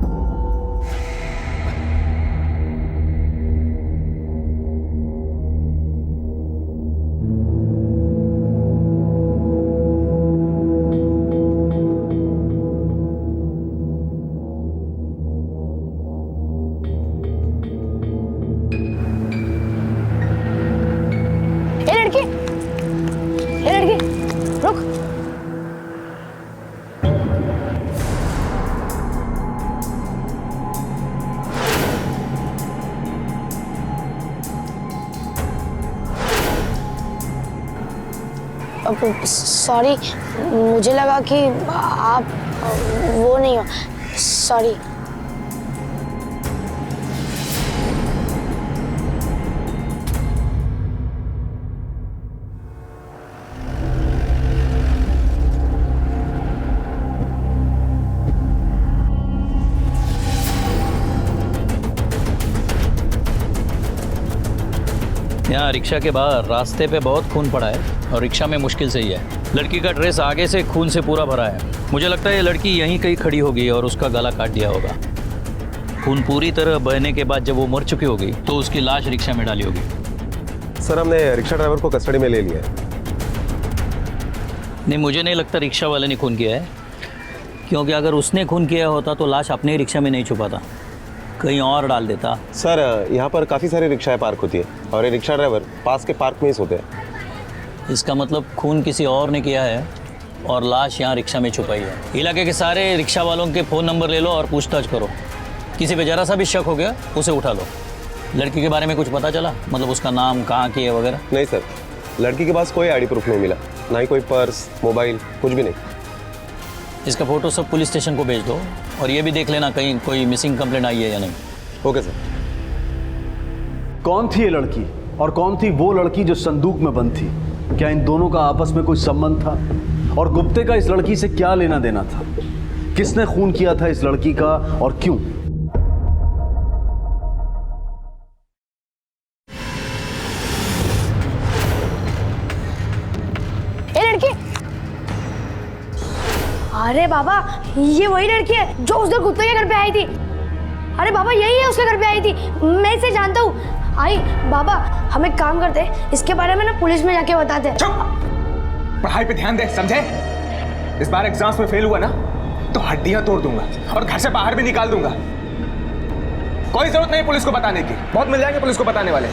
सॉरी, मुझे लगा कि आप वो नहीं हो। सॉरी। यहाँ रिक्शा के बाहर रास्ते पे बहुत खून पड़ा है और रिक्शा में मुश्किल से ही है। लड़की का ड्रेस आगे से खून से पूरा भरा है। मुझे लगता है ये लड़की यहीं कहीं खड़ी होगी और उसका गला काट दिया होगा। खून पूरी तरह बहने के बाद जब वो मर चुकी होगी तो उसकी लाश रिक्शा में डाली होगी। सर हमने रिक्शा ड्राइवर को कस्टडी में ले लिया है। नहीं, मुझे नहीं लगता रिक्शा वाले ने खून किया है, क्योंकि अगर उसने खून किया होता तो लाश अपने ही रिक्शा में नहीं छुपाता, कहीं और डाल देता। सर यहाँ पर काफ़ी सारी रिक्शाएं पार्क होती है और ये रिक्शा ड्राइवर पास के पार्क में ही सोते हैं। इसका मतलब खून किसी और ने किया है और लाश यहाँ रिक्शा में छुपाई है। इलाके के सारे रिक्शा वालों के फ़ोन नंबर ले लो और पूछताछ करो। किसी पे जरा सा भी शक हो गया उसे उठा लो। लड़की के बारे में कुछ पता चला, मतलब उसका नाम, कहाँ की है वगैरह? नहीं सर, लड़की के पास कोई आईडी प्रूफ नहीं मिला, ना ही कोई पर्स, मोबाइल, कुछ भी नहीं। इसका फोटो सब पुलिस स्टेशन को भेज दो और ये भी देख लेना कहीं कोई मिसिंग कंप्लेंट आई है या नहीं। Okay sir. कौन थी ये लड़की और कौन थी वो लड़की जो संदूक में बंद थी? क्या इन दोनों का आपस में कोई संबंध था? और गुप्ते का इस लड़की से क्या लेना देना था? किसने खून किया था इस लड़की का और क्यों? अरे बाबा, ये वही लड़की है जो उस दिन कुत्ते के घर पे आई थी। अरे बाबा, यही है उसके घर पे आई थी, मैं इसे जानता हूँ। आई बाबा, हम एक काम करते, इसके बारे में ना पुलिस में जाके बताते। पढ़ाई पे ध्यान दे, समझे? इस बार एग्जाम्स में फेल हुआ ना तो हड्डियां तोड़ दूंगा और घर से बाहर भी निकाल दूंगा। कोई जरूरत नहीं पुलिस को बताने की, बहुत मिल जाएंगे पुलिस को बताने वाले।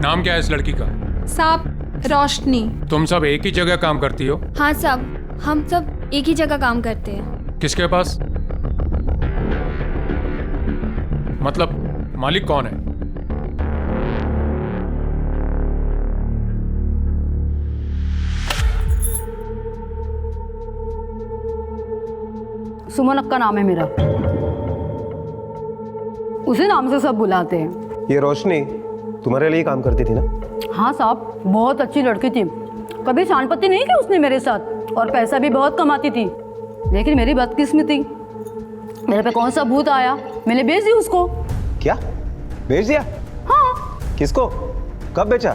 नाम क्या है इस लड़की का? साहब रोशनी। तुम सब एक ही जगह काम करती हो? हाँ साहब, हम सब एक ही जगह काम करते हैं। किसके पास? मतलब मालिक कौन है? सुमन अक्का नाम है मेरा, उसी नाम से सब बुलाते हैं। ये रोशनी तुम्हारे लिए काम करती थी ना? हाँ साहब, बहुत अच्छी लड़की थी, कभी शानपत्ती नहीं की उसने मेरे साथ, और पैसा भी बहुत कमाती थी। लेकिन मेरी बदकिस्मती, मेरे पे कौन सा भूत आया, मैंने बेच दी उसको। क्या बेच दिया? हाँ। किसको, कब बेचा?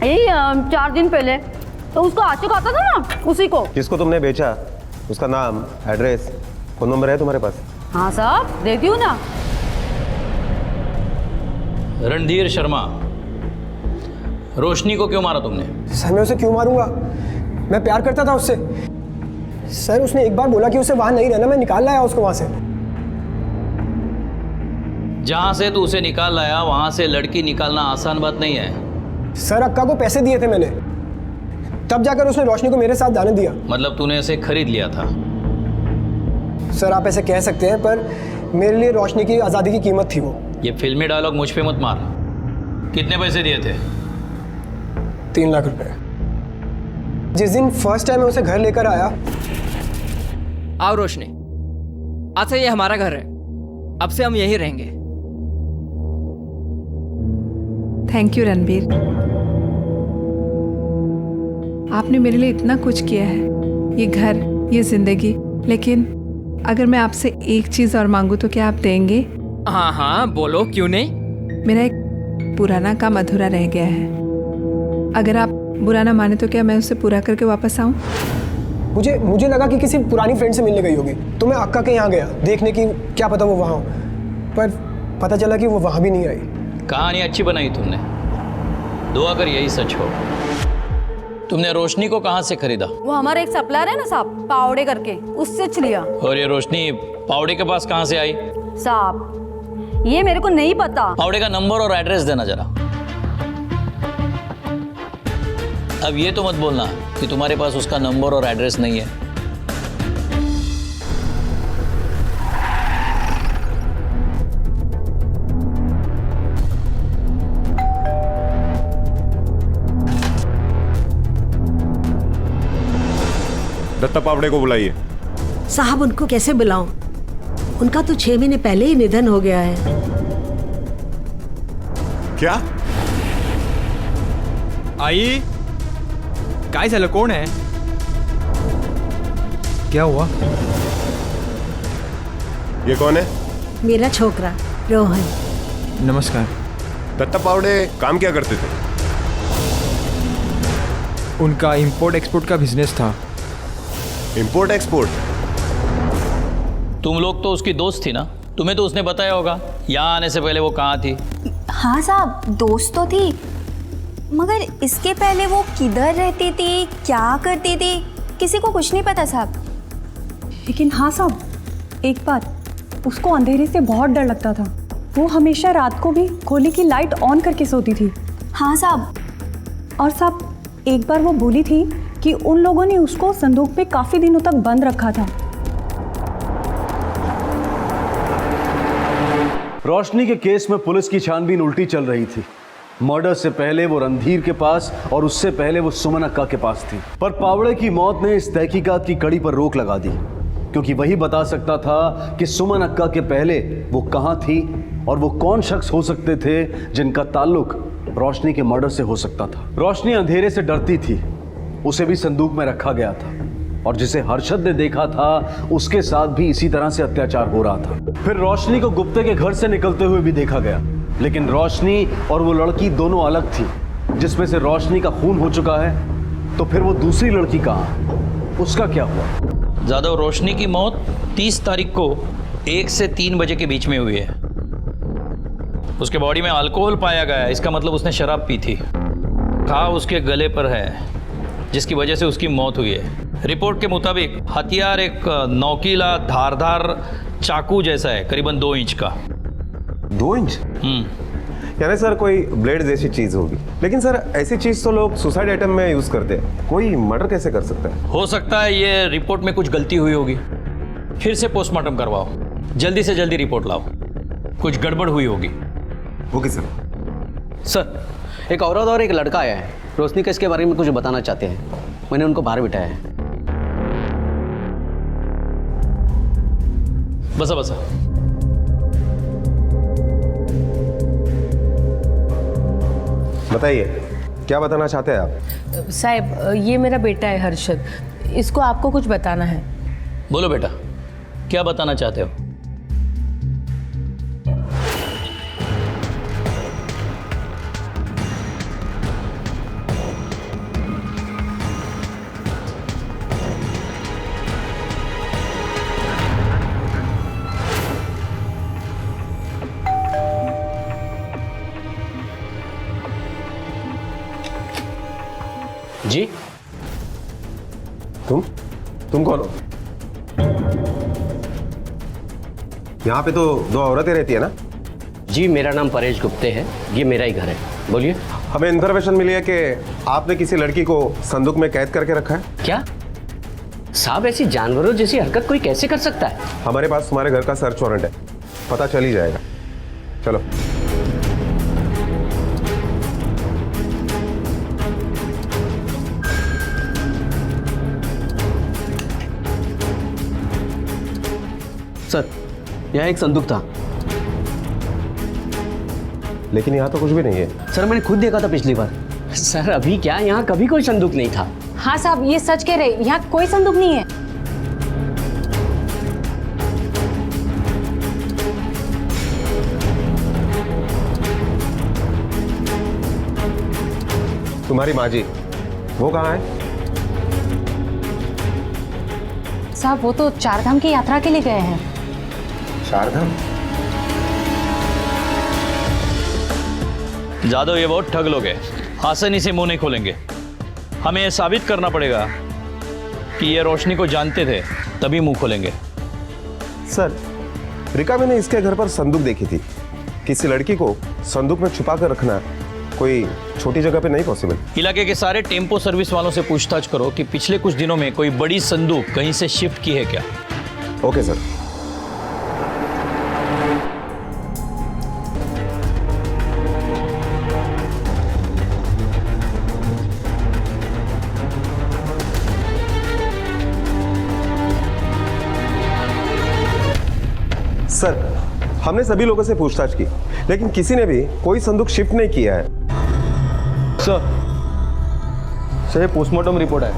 यही 4 दिन पहले। तो उसको आशिक आता था ना, उसी को। जिसको तुमने बेचा उसका नाम, एड्रेस, फोन नंबर है तुम्हारे पास? हाँ साहब, देती हूँ ना। रणधीर शर्मा, रोशनी को क्यों मारा तुमने? सर मैं उसे क्यों मारूंगा, मैं प्यार करता था उससे। सर उसने एक बार बोला कि उसे वहां नहीं रहना, मैं निकाल लाया उसको वहां से। जहां से तू उसे निकाल लाया वहां से लड़की निकालना आसान बात नहीं है। सर अक्का को पैसे दिए थे मैंने, तब जाकर उसने रोशनी को मेरे साथ जाने दिया। मतलब तूने इसे खरीद लिया था? सर आप ऐसे कह सकते हैं, पर मेरे लिए रोशनी की आज़ादी की कीमत थी वो। ये फिल्मी डायलॉग मुझ पे मत मार। कितने पैसे दिए थे? 3 लाख रुपए। जिस दिन फर्स्ट टाइम मैं उसे घर लेकर आया। आओ रोशनी, आज से ये हमारा घर है, अब से हम यहीं रहेंगे। थैंक यू रणबीर, आपने मेरे लिए इतना कुछ किया है, ये घर, ये जिंदगी, लेकिन अगर मैं आपसे एक चीज़ और मांगूँ तो क्या आप देंगे? हाँ हाँ बोलो, क्यों नहीं। मेरा एक पुराना काम अधूरा रह गया है, अगर आप बुरा ना माने तो क्या मैं उसे पूरा करके वापस आऊँ? मुझे लगा कि किसी पुरानी फ्रेंड से मिलने गई होगी, तो मैं अक्का के यहाँ गया देखने की, क्या पता वो वहाँ हो, पर पता चला कि वो वहाँ भी नहीं आई। कहानी अच्छी बनाई तुमने, दुआ कर यही सच हो। तुमने रोशनी को कहाँ से खरीदा? वो हमारा एक सप्लायर है ना साहब, पावड़े करके, उससे लिया। और ये रोशनी पावड़े के पास कहाँ से आई? साहब ये मेरे को नहीं पता। पावड़े का नंबर और एड्रेस देना जरा। अब ये तो मत बोलना कि तुम्हारे पास उसका नंबर और एड्रेस नहीं है। दत्ता पावड़े को बुलाइए। साहब उनको कैसे बुलाऊं? उनका तो 6 महीने पहले ही निधन हो गया है। क्या? आई काय झालं, कोण है? क्या हुआ? ये कौन है? मेरा छोकरा रोहन। नमस्कार। दत्ता पावड़े काम क्या करते थे? उनका इंपोर्ट एक्सपोर्ट का बिजनेस था। Import export? तुम लोग तो उसकी दोस्त थी ना, तुम्हें तो उसने बताया होगा यहाँ आने से पहले वो कहाँ थी। हाँ साहब, दोस्त तो थी, मगर इसके पहले वो किधर रहती थी, क्या करती थी, किसी को कुछ नहीं पता साहब। लेकिन हाँ साहब, एक बात, उसको अंधेरे से बहुत डर लगता था। वो हमेशा रात को भी खोली की लाइट ऑन करके सोती थी। हाँ साहब। और साहब एक बार वो बोली थी कि उन लोगों ने उसको संदूक में काफ़ी दिनों तक बंद रखा था। रोशनी के केस में पुलिस की छानबीन उल्टी चल रही थी। मर्डर से पहले वो रणधीर के पास और उससे पहले वो सुमन अक्का के पास थी, पर पावड़े की मौत ने इस तहकीकात की कड़ी पर रोक लगा दी, क्योंकि वही बता सकता था कि सुमन अक्का के पहले वो कहां थी और वो कौन शख्स हो सकते थे जिनका ताल्लुक रोशनी के मर्डर से हो सकता था। रोशनी अंधेरे से डरती थी, उसे भी संदूक में रखा गया था, और जिसे हर्षद ने देखा था उसके साथ भी इसी तरह से अत्याचार हो रहा था। फिर रोशनी को गुप्ते के घर से निकलते हुए भी देखा गया, लेकिन रोशनी और वो लड़की दोनों अलग थी, जिसमें से रोशनी का खून हो चुका है। तो फिर वो दूसरी लड़की कहाँ, उसका क्या हुआ? जादव, रोशनी की मौत 30 तारीख को 1 से 3 बजे के बीच में हुई है। उसके बॉडी में अल्कोहल पाया गया, इसका मतलब उसने शराब पी थी। घाव उसके गले पर है, जिसकी वजह से उसकी मौत हुई है। रिपोर्ट के मुताबिक हथियार एक नोकीला धारदार चाकू जैसा है, करीबन 2 इंच का। 2 इंच? यानी सर कोई ब्लेड जैसी चीज होगी। लेकिन सर ऐसी चीज तो लोग सुसाइड आइटम में यूज करते हैं, कोई मर्डर कैसे कर सकता है? हो सकता है ये रिपोर्ट में कुछ गलती हुई होगी, फिर से पोस्टमार्टम करवाओ, जल्दी से जल्दी रिपोर्ट लाओ, कुछ गड़बड़ हुई होगी। Okay sir. सर एक औरत और एक लड़का आया है, रोशनी केस के बारे में कुछ बताना चाहते हैं, मैंने उनको बाहर बिठाया है। बसा बसा। बताइए क्या बताना चाहते हैं आप? साहब ये मेरा बेटा है हर्षद, इसको आपको कुछ बताना है। बोलो बेटा, क्या बताना चाहते हो? जी? तुम कौन हो? यहाँ पे तो 2 औरतें रहती है ना? जी मेरा नाम परेश गुप्ते है, ये मेरा ही घर है। बोलिए। हमें इन्फॉर्मेशन मिली है कि आपने किसी लड़की को संदूक में कैद करके रखा है। क्या साहब, ऐसी जानवरों जैसी हरकत कोई कैसे कर सकता है? हमारे पास तुम्हारे घर का सर्च वारंट है, पता चल ही जाएगा। चलो। सर यहाँ एक संदूक था। लेकिन यहाँ तो कुछ भी नहीं है। सर मैंने खुद देखा था पिछली बार। सर अभी क्या, यहाँ कभी कोई संदूक नहीं था। हाँ साहब ये सच कह रहे, यहाँ कोई संदूक नहीं है। तुम्हारी माँ जी, वो कहाँ है? साहब वो तो चारधाम की यात्रा के लिए गए हैं। चारधाम? जादव ये बहुत ठग लोग हैं, आसानी से मुंह नहीं खोलेंगे। हमें यह साबित करना पड़ेगा कि ये रोशनी को जानते थे, तभी मुंह खोलेंगे। सर, रिका मैंने इसके घर पर संदूक देखी थी। किसी लड़की को संदूक में छुपा कर रखना कोई छोटी जगह पे नहीं पॉसिबल। इलाके के सारे टेम्पो सर्विस वालों से पूछताछ करो कि पिछले कुछ दिनों में कोई बड़ी संदूक कहीं से शिफ्ट की है क्या। Okay sir. सर, हमने सभी लोगों से पूछताछ की, लेकिन किसी ने भी कोई संदूक शिफ्ट नहीं किया है। सर ये पोस्टमार्टम रिपोर्ट है।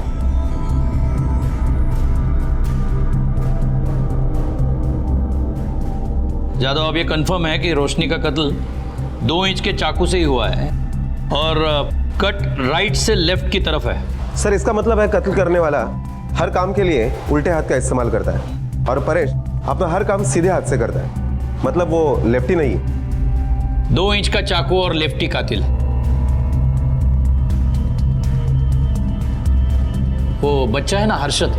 जादव, अब ये कंफर्म है कि रोशनी का कत्ल 2 इंच के चाकू से ही हुआ है और कट राइट से लेफ्ट की तरफ है। सर, इसका मतलब है कत्ल करने वाला हर काम के लिए उल्टे हाथ का इस्तेमाल करता है और परेश अपना हर काम सीधे हाथ से करता है, मतलब वो लेफ्टी नहीं है। 2 इंच का चाकू और लेफ्टी कातिल। वो बच्चा है ना हर्षद,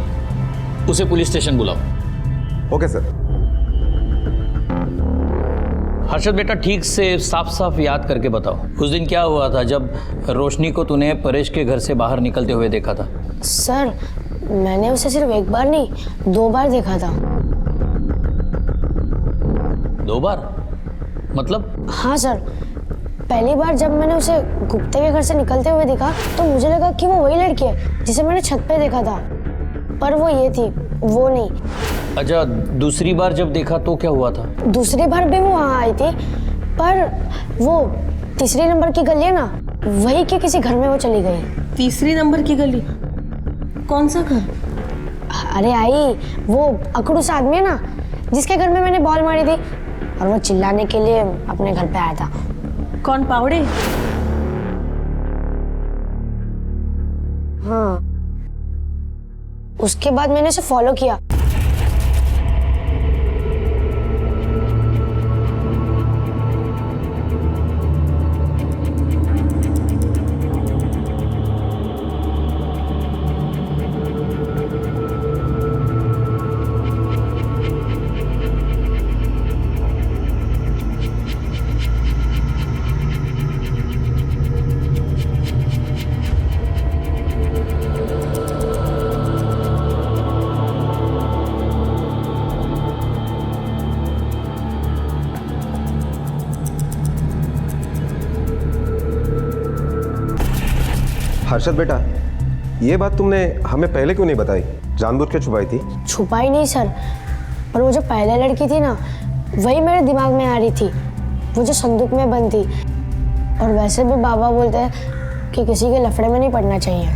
उसे पुलिस स्टेशन बुलाओ। Okay sir. हर्षद बेटा, ठीक से साफ साफ याद करके बताओ, उस दिन क्या हुआ था जब रोशनी को तूने परेश के घर से बाहर निकलते हुए देखा था? सर, मैंने उसे सिर्फ एक बार नहीं 2 बार देखा था। 2 बार? मतलब? हाँ सर, पहली बार जब मैंने उसे गुप्ते के घर से निकलते हुए देखा तो मुझे लगा कि वो वही लड़की है जिसे मैंने छत पे देखा था, पर वो ये थी, वो नहीं। अच्छा, दूसरी बार जब देखा तो क्या हुआ था? दूसरी बार भी वो वहाँ आई थी, पर वो 3 नंबर की गली है ना, वही के किसी घर में वो चली गई। 3 नंबर की गली? कौन सा घर? अरे आई, वो अकड़ू सा आदमी है ना जिसके घर में मैंने बॉल मारी थी और वो चिल्लाने के लिए अपने घर पे आया था। कौन, पावड़े? हाँ, उसके बाद मैंने उसे फॉलो किया। हर्षद बेटा, ये बात तुमने हमें पहले क्यों नहीं बताई? जानबूझ के छुपाई थी? छुपाई नहीं सर, पर वो जो पहले लड़की थी ना, वही मेरे दिमाग में आ रही थी, वो जो संदूक में बंद थी। और वैसे भी बाबा बोलते हैं कि किसी के लफड़े में नहीं पड़ना चाहिए।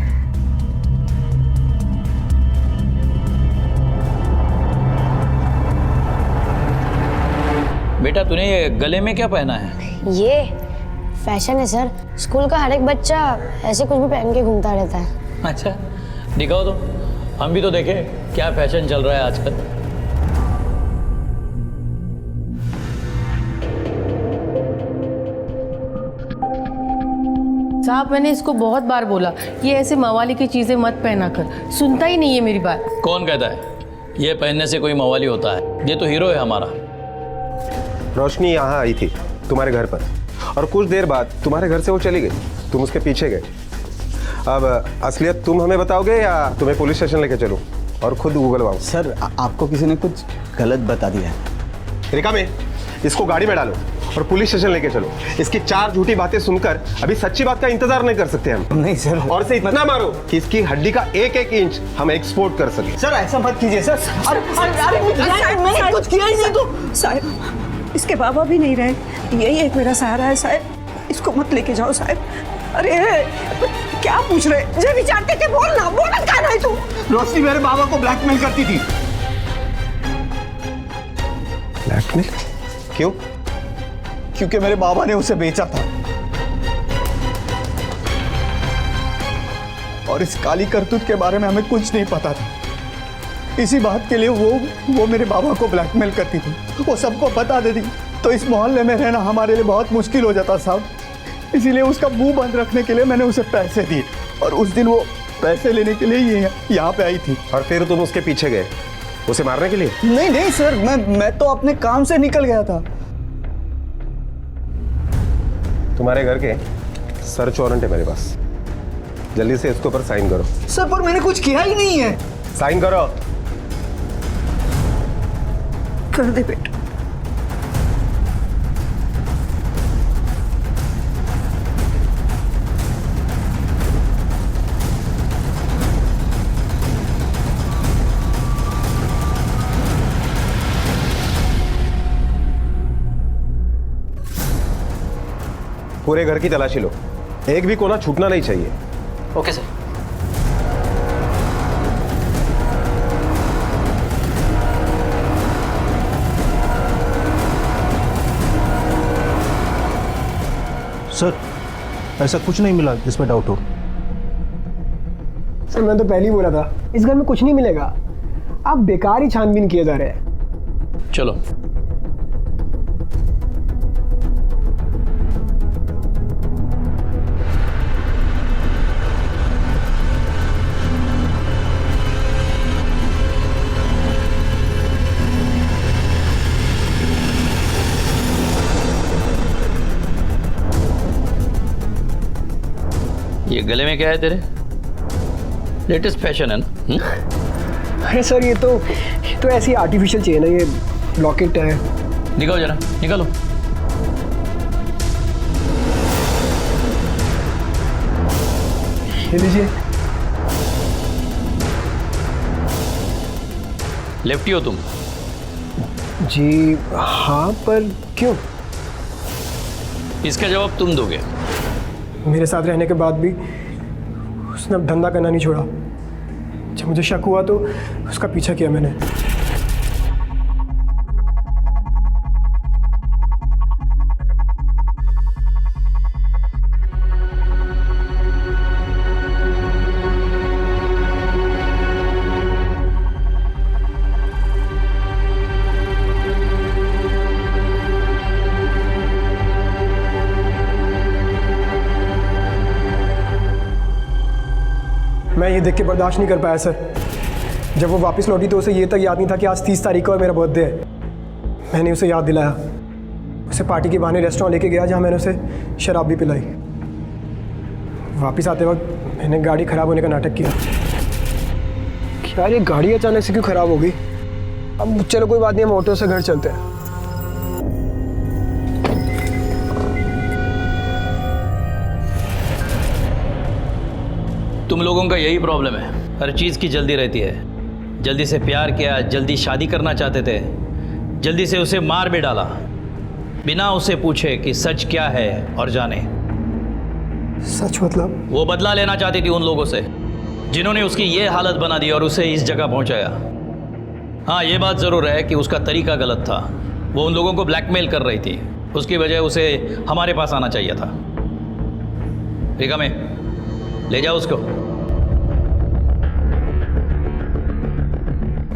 बेटा, तूने ये गले में क्या पहना है? ये फैशन है सर, स्कूल का हर एक बच्चा ऐसे कुछ भी पहन के घूमता रहता है। अच्छा, दिखाओ तो, हम भी तो देखें क्या फैशन चल रहा है आजकल। साहब, मैंने इसको बहुत बार बोला ये ऐसे मवाली की चीजें मत पहना कर, सुनता ही नहीं है मेरी बात। कौन कहता है ये पहनने से कोई मवाली होता है? ये तो हीरो है हमारा। रोशनी यहाँ आई थी तुम्हारे घर पर और कुछ देर बाद तुम्हारे घर से वो चली गई, तुम उसके पीछे गए। अब असलियत तुम हमें बताओगे या तुम्हें पुलिस स्टेशन लेके चलूं और खुद उगलवाऊं? सर, आपको किसी ने कुछ गलत बता दिया है। रिका में इसको गाड़ी में डालो और पुलिस स्टेशन लेके चलो। इसकी 4 झूठी बातें सुनकर अभी सच्ची बात का इंतजार नहीं कर सकते हम। नहीं सर। और इसे इतना मारो कि इसकी हड्डी का 1-1 इंच हम एक्सपोर्ट कर सके। सर, ऐसा मत कीजिए सर। मैंने कुछ किया ही नहीं तो। साहब, इसके बाबा भी नहीं रहे, यही एक मेरा सहारा है साहब, इसको मत लेके जाओ साहब। अरे क्या पूछ रहे, जो विचारते थे बोलना, बोलना क्या नहीं तू? रोशनी मेरे बाबा को ब्लैकमेल करती थी। ब्लैकमेल? क्यों? क्योंकि मेरे बाबा ने उसे बेचा था। और इस काली करतूत के बारे में हमें कुछ नहीं पता था। इसी बात के लिए वो मेरे बाबा को ब्लैकमेल करती थी, वो सबको बता देती, तो इस मोहल्ले में रहना हमारे लिए बहुत मुश्किल हो जाता साहब। इसीलिए उसका मुंह बंद रखने के लिए मैंने उसे पैसे दिए और उस दिन वो पैसे लेने के लिए ये यहाँ पे आई थी। और फिर तुम उसके पीछे गए उसे मारने के लिए? नहीं सर, मैं तो अपने काम से निकल गया था। तुम्हारे घर के सर्च वारंट है मेरे पास, जल्दी से इसके ऊपर साइन करो। सर पर मैंने कुछ किया ही नहीं है। साइन करो। कर दे बेटा। पूरे घर की तलाशी लो, एक भी कोना छूटना नहीं चाहिए। Okay sir. सर ऐसा कुछ नहीं मिला जिसमें डाउट हो। सर मैं तो पहले ही बोला था इस घर में कुछ नहीं मिलेगा, आप बेकार ही छानबीन किए जा रहे हैं। चलो ये गले में क्या है तेरे? लेटेस्ट फैशन है ना? अरे सर ये तो ऐसी आर्टिफिशियल चेन है, ये लॉकेट है। निकालो जरा, निकालो। ये लीजिए। लेफ्टी हो तुम? जी हाँ, पर क्यों? इसका जवाब तुम दोगे। मेरे साथ रहने के बाद भी उसने अब धंधा करना नहीं छोड़ा। जब मुझे शक हुआ तो उसका पीछा किया मैंने। मैं ये देख के बर्दाश्त नहीं कर पाया सर। जब वो वापस लौटी तो उसे ये तक याद नहीं था कि आज 30 तारीख को और मेरा बर्थडे है। मैंने उसे याद दिलाया, उसे पार्टी के बहाने रेस्टोरेंट लेके गया जहाँ मैंने उसे शराब भी पिलाई। वापस आते वक्त मैंने गाड़ी ख़राब होने का नाटक किया। क्या ये गाड़ी अचानक से क्यों ख़राब हो गई? अब चलो कोई बात नहीं, हम ऑटो से घर चलते हैं। तुम लोगों का यही प्रॉब्लम है, हर चीज़ की जल्दी रहती है। जल्दी से प्यार किया, जल्दी शादी करना चाहते थे, जल्दी से उसे मार भी डाला बिना उसे पूछे कि सच क्या है और जाने। सच मतलब? वो बदला लेना चाहती थी उन लोगों से जिन्होंने उसकी ये हालत बना दी और उसे इस जगह पहुंचाया। हाँ, ये बात ज़रूर है कि उसका तरीका गलत था। वो उन लोगों को ब्लैकमेल कर रही थी, उसकी वजह उसे हमारे पास आना चाहिए था। रिका में ले जाओ उसको।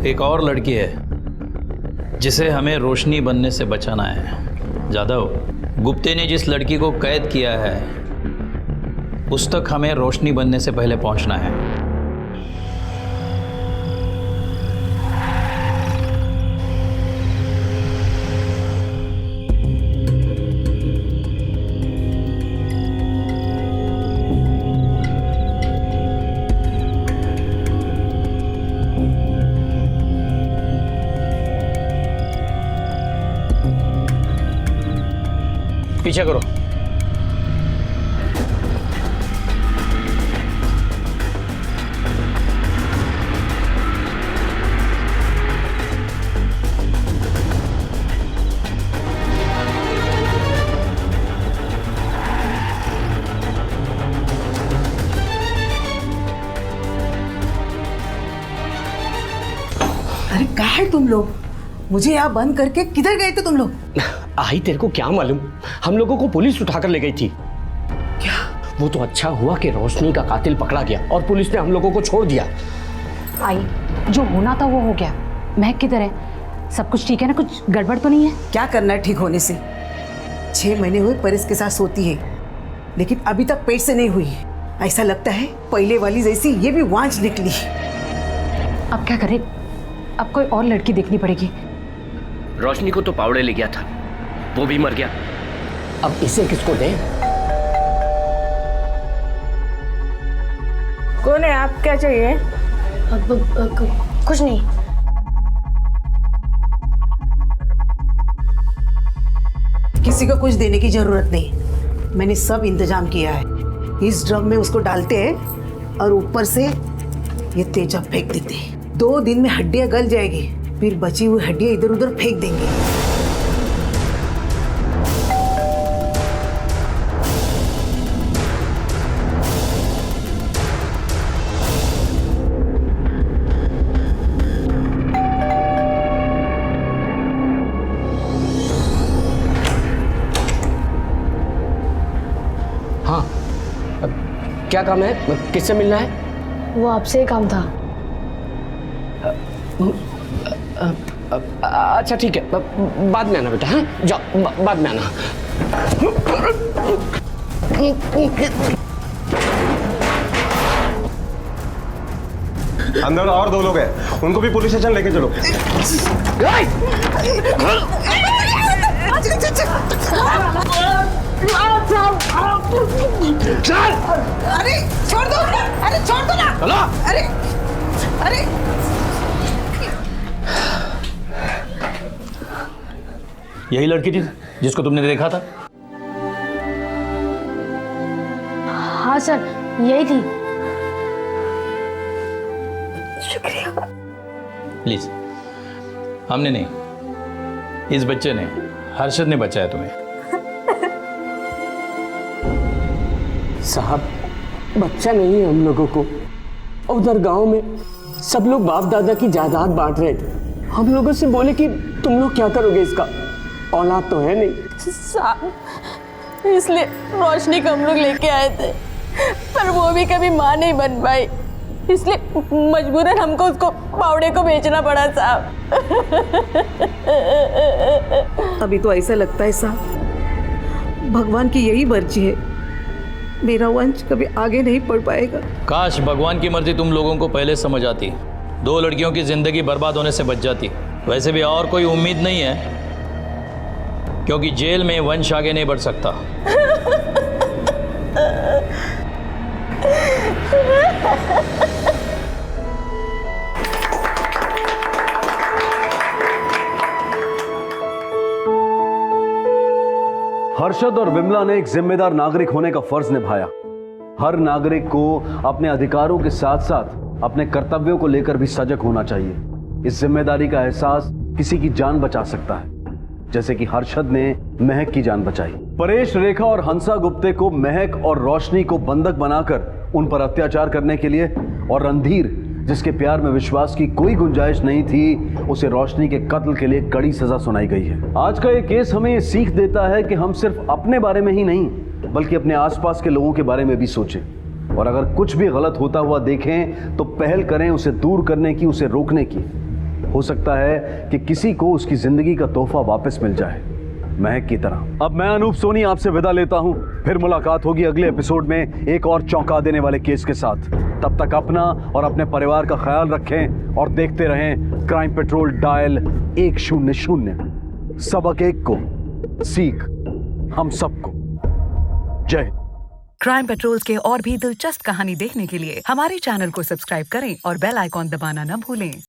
एक और लड़की है जिसे हमें रोशनी बनने से बचाना है। जादव, गुप्ते ने जिस लड़की को कैद किया है उस तक हमें रोशनी बनने से पहले पहुंचना है। पीछे करो। अरे कहाँ है तुम लोग? मुझे यहाँ बंद करके किधर गए थे तुम लोग? आई तेरे को क्या मालूम, हम लोगों को पुलिस उठाकर ले गई थी। क्या वो तो अच्छा हुआ कि रोशनी का कातिल पकड़ा गया और पुलिस ने हम लोगों को छोड़ दिया। आई, जो होना था वो हो गया। महक किधर है? सब कुछ ठीक है ना? कुछ गड़बड़ तो नहीं है? क्या करना है ठीक होने से? 6 महीने हुए परिस के साथ सोती है, लेकिन अभी तक पेट से नहीं हुई। ऐसा लगता है पहले वाली जैसी ये भी वांझ निकली। अब क्या करें? अब कोई और लड़की देखनी पड़ेगी। रोशनी को तो पावड़े ले गया था, वो भी मर गया। अब इसे किसको दें? कौन है आप? क्या चाहिए? कुछ नहीं। किसी को कुछ देने की जरूरत नहीं, मैंने सब इंतजाम किया है। इस ड्रम में उसको डालते हैं और ऊपर से ये तेजा फेंक देते हैं। 2 दिन में हड्डियां गल जाएगी, फिर बची हुई हड्डियां इधर उधर फेंक देंगे। हाँ, क्या काम है? किससे मिलना है? वो आपसे ही काम था। अच्छा ठीक है, बाद में आना बेटा। हाँ जाओ, बाद में आना। अंदर और 2 लोग हैं, उनको भी पुलिस स्टेशन लेके चलो। अरे छोड़ दो, अरे छोड़ दो ना। चलो। अरे अरे यही लड़की थी जिसको तुमने देखा था? हाँ सर, यही थी। शुक्रिया। प्लीज, हमने नहीं, इस बच्चे ने, हर्षद ने बचाया तुम्हें। साहब, बच्चा नहीं है हम लोगों को। उधर गांव में सब लोग बाप दादा की जायदाद बांट रहे थे। हम लोगों से बोले कि तुम लोग क्या करोगे इसका, औलाद तो है नहीं। साहब, इसलिए रोशनी को हम लोग लेके आए थे, पर वो भी कभी माँ नहीं बन पाई, इसलिए मजबूरन हमको उसको पावड़े को बेचना पड़ा साहब। अभी तो ऐसा लगता है साहब, भगवान की यही मर्जी है, मेरा वंश कभी आगे नहीं बढ़ पाएगा। काश भगवान की मर्जी तुम लोगों को पहले समझ आती, 2 लड़कियों की जिंदगी बर्बाद होने से बच जाती। वैसे भी और कोई उम्मीद नहीं है, क्योंकि जेल में वंश आगे नहीं बढ़ सकता। हर्षद और विमला ने एक जिम्मेदार नागरिक होने का फर्ज निभाया। हर नागरिक को अपने अधिकारों के साथ साथ अपने कर्तव्यों को लेकर भी सजग होना चाहिए। इस जिम्मेदारी का एहसास किसी की जान बचा सकता है, जैसे कि हर्षद ने महक की जान बचाई। परेश, रेखा और हंसा गुप्ते को महक और रोशनी को बंधक बनाकर उन पर अत्याचार करने के लिए, और रणधीर, जिसके प्यार में विश्वास की कोई गुंजाइश नहीं थी, उसे रोशनी के कत्ल के लिए कड़ी सजा सुनाई गई है। आज का ये केस हमें ये सीख देता है कि हम सिर्फ अपने बारे में ही नहीं, बल्कि अपने आसपास के लोगों के बारे में भी सोचें, और अगर कुछ भी गलत होता हुआ देखें तो पहल करें उसे दूर करने की, उसे रोकने की। हो सकता है कि किसी को उसकी जिंदगी का तोहफा वापस मिल जाए, महक की तरह। अब मैं अनूप सोनी आपसे विदा लेता हूं, फिर मुलाकात होगी अगले एपिसोड में एक और चौंका देने वाले केस के साथ। तब तक अपना और अपने परिवार का ख्याल रखें और देखते रहें क्राइम पेट्रोल डायल 100। सबक एक को, सीख हम सबको। जय हिंद। क्राइम पेट्रोल के और भी दिलचस्प कहानी देखने के लिए हमारे चैनल को सब्सक्राइब करें और बेल आइकॉन दबाना न भूलें।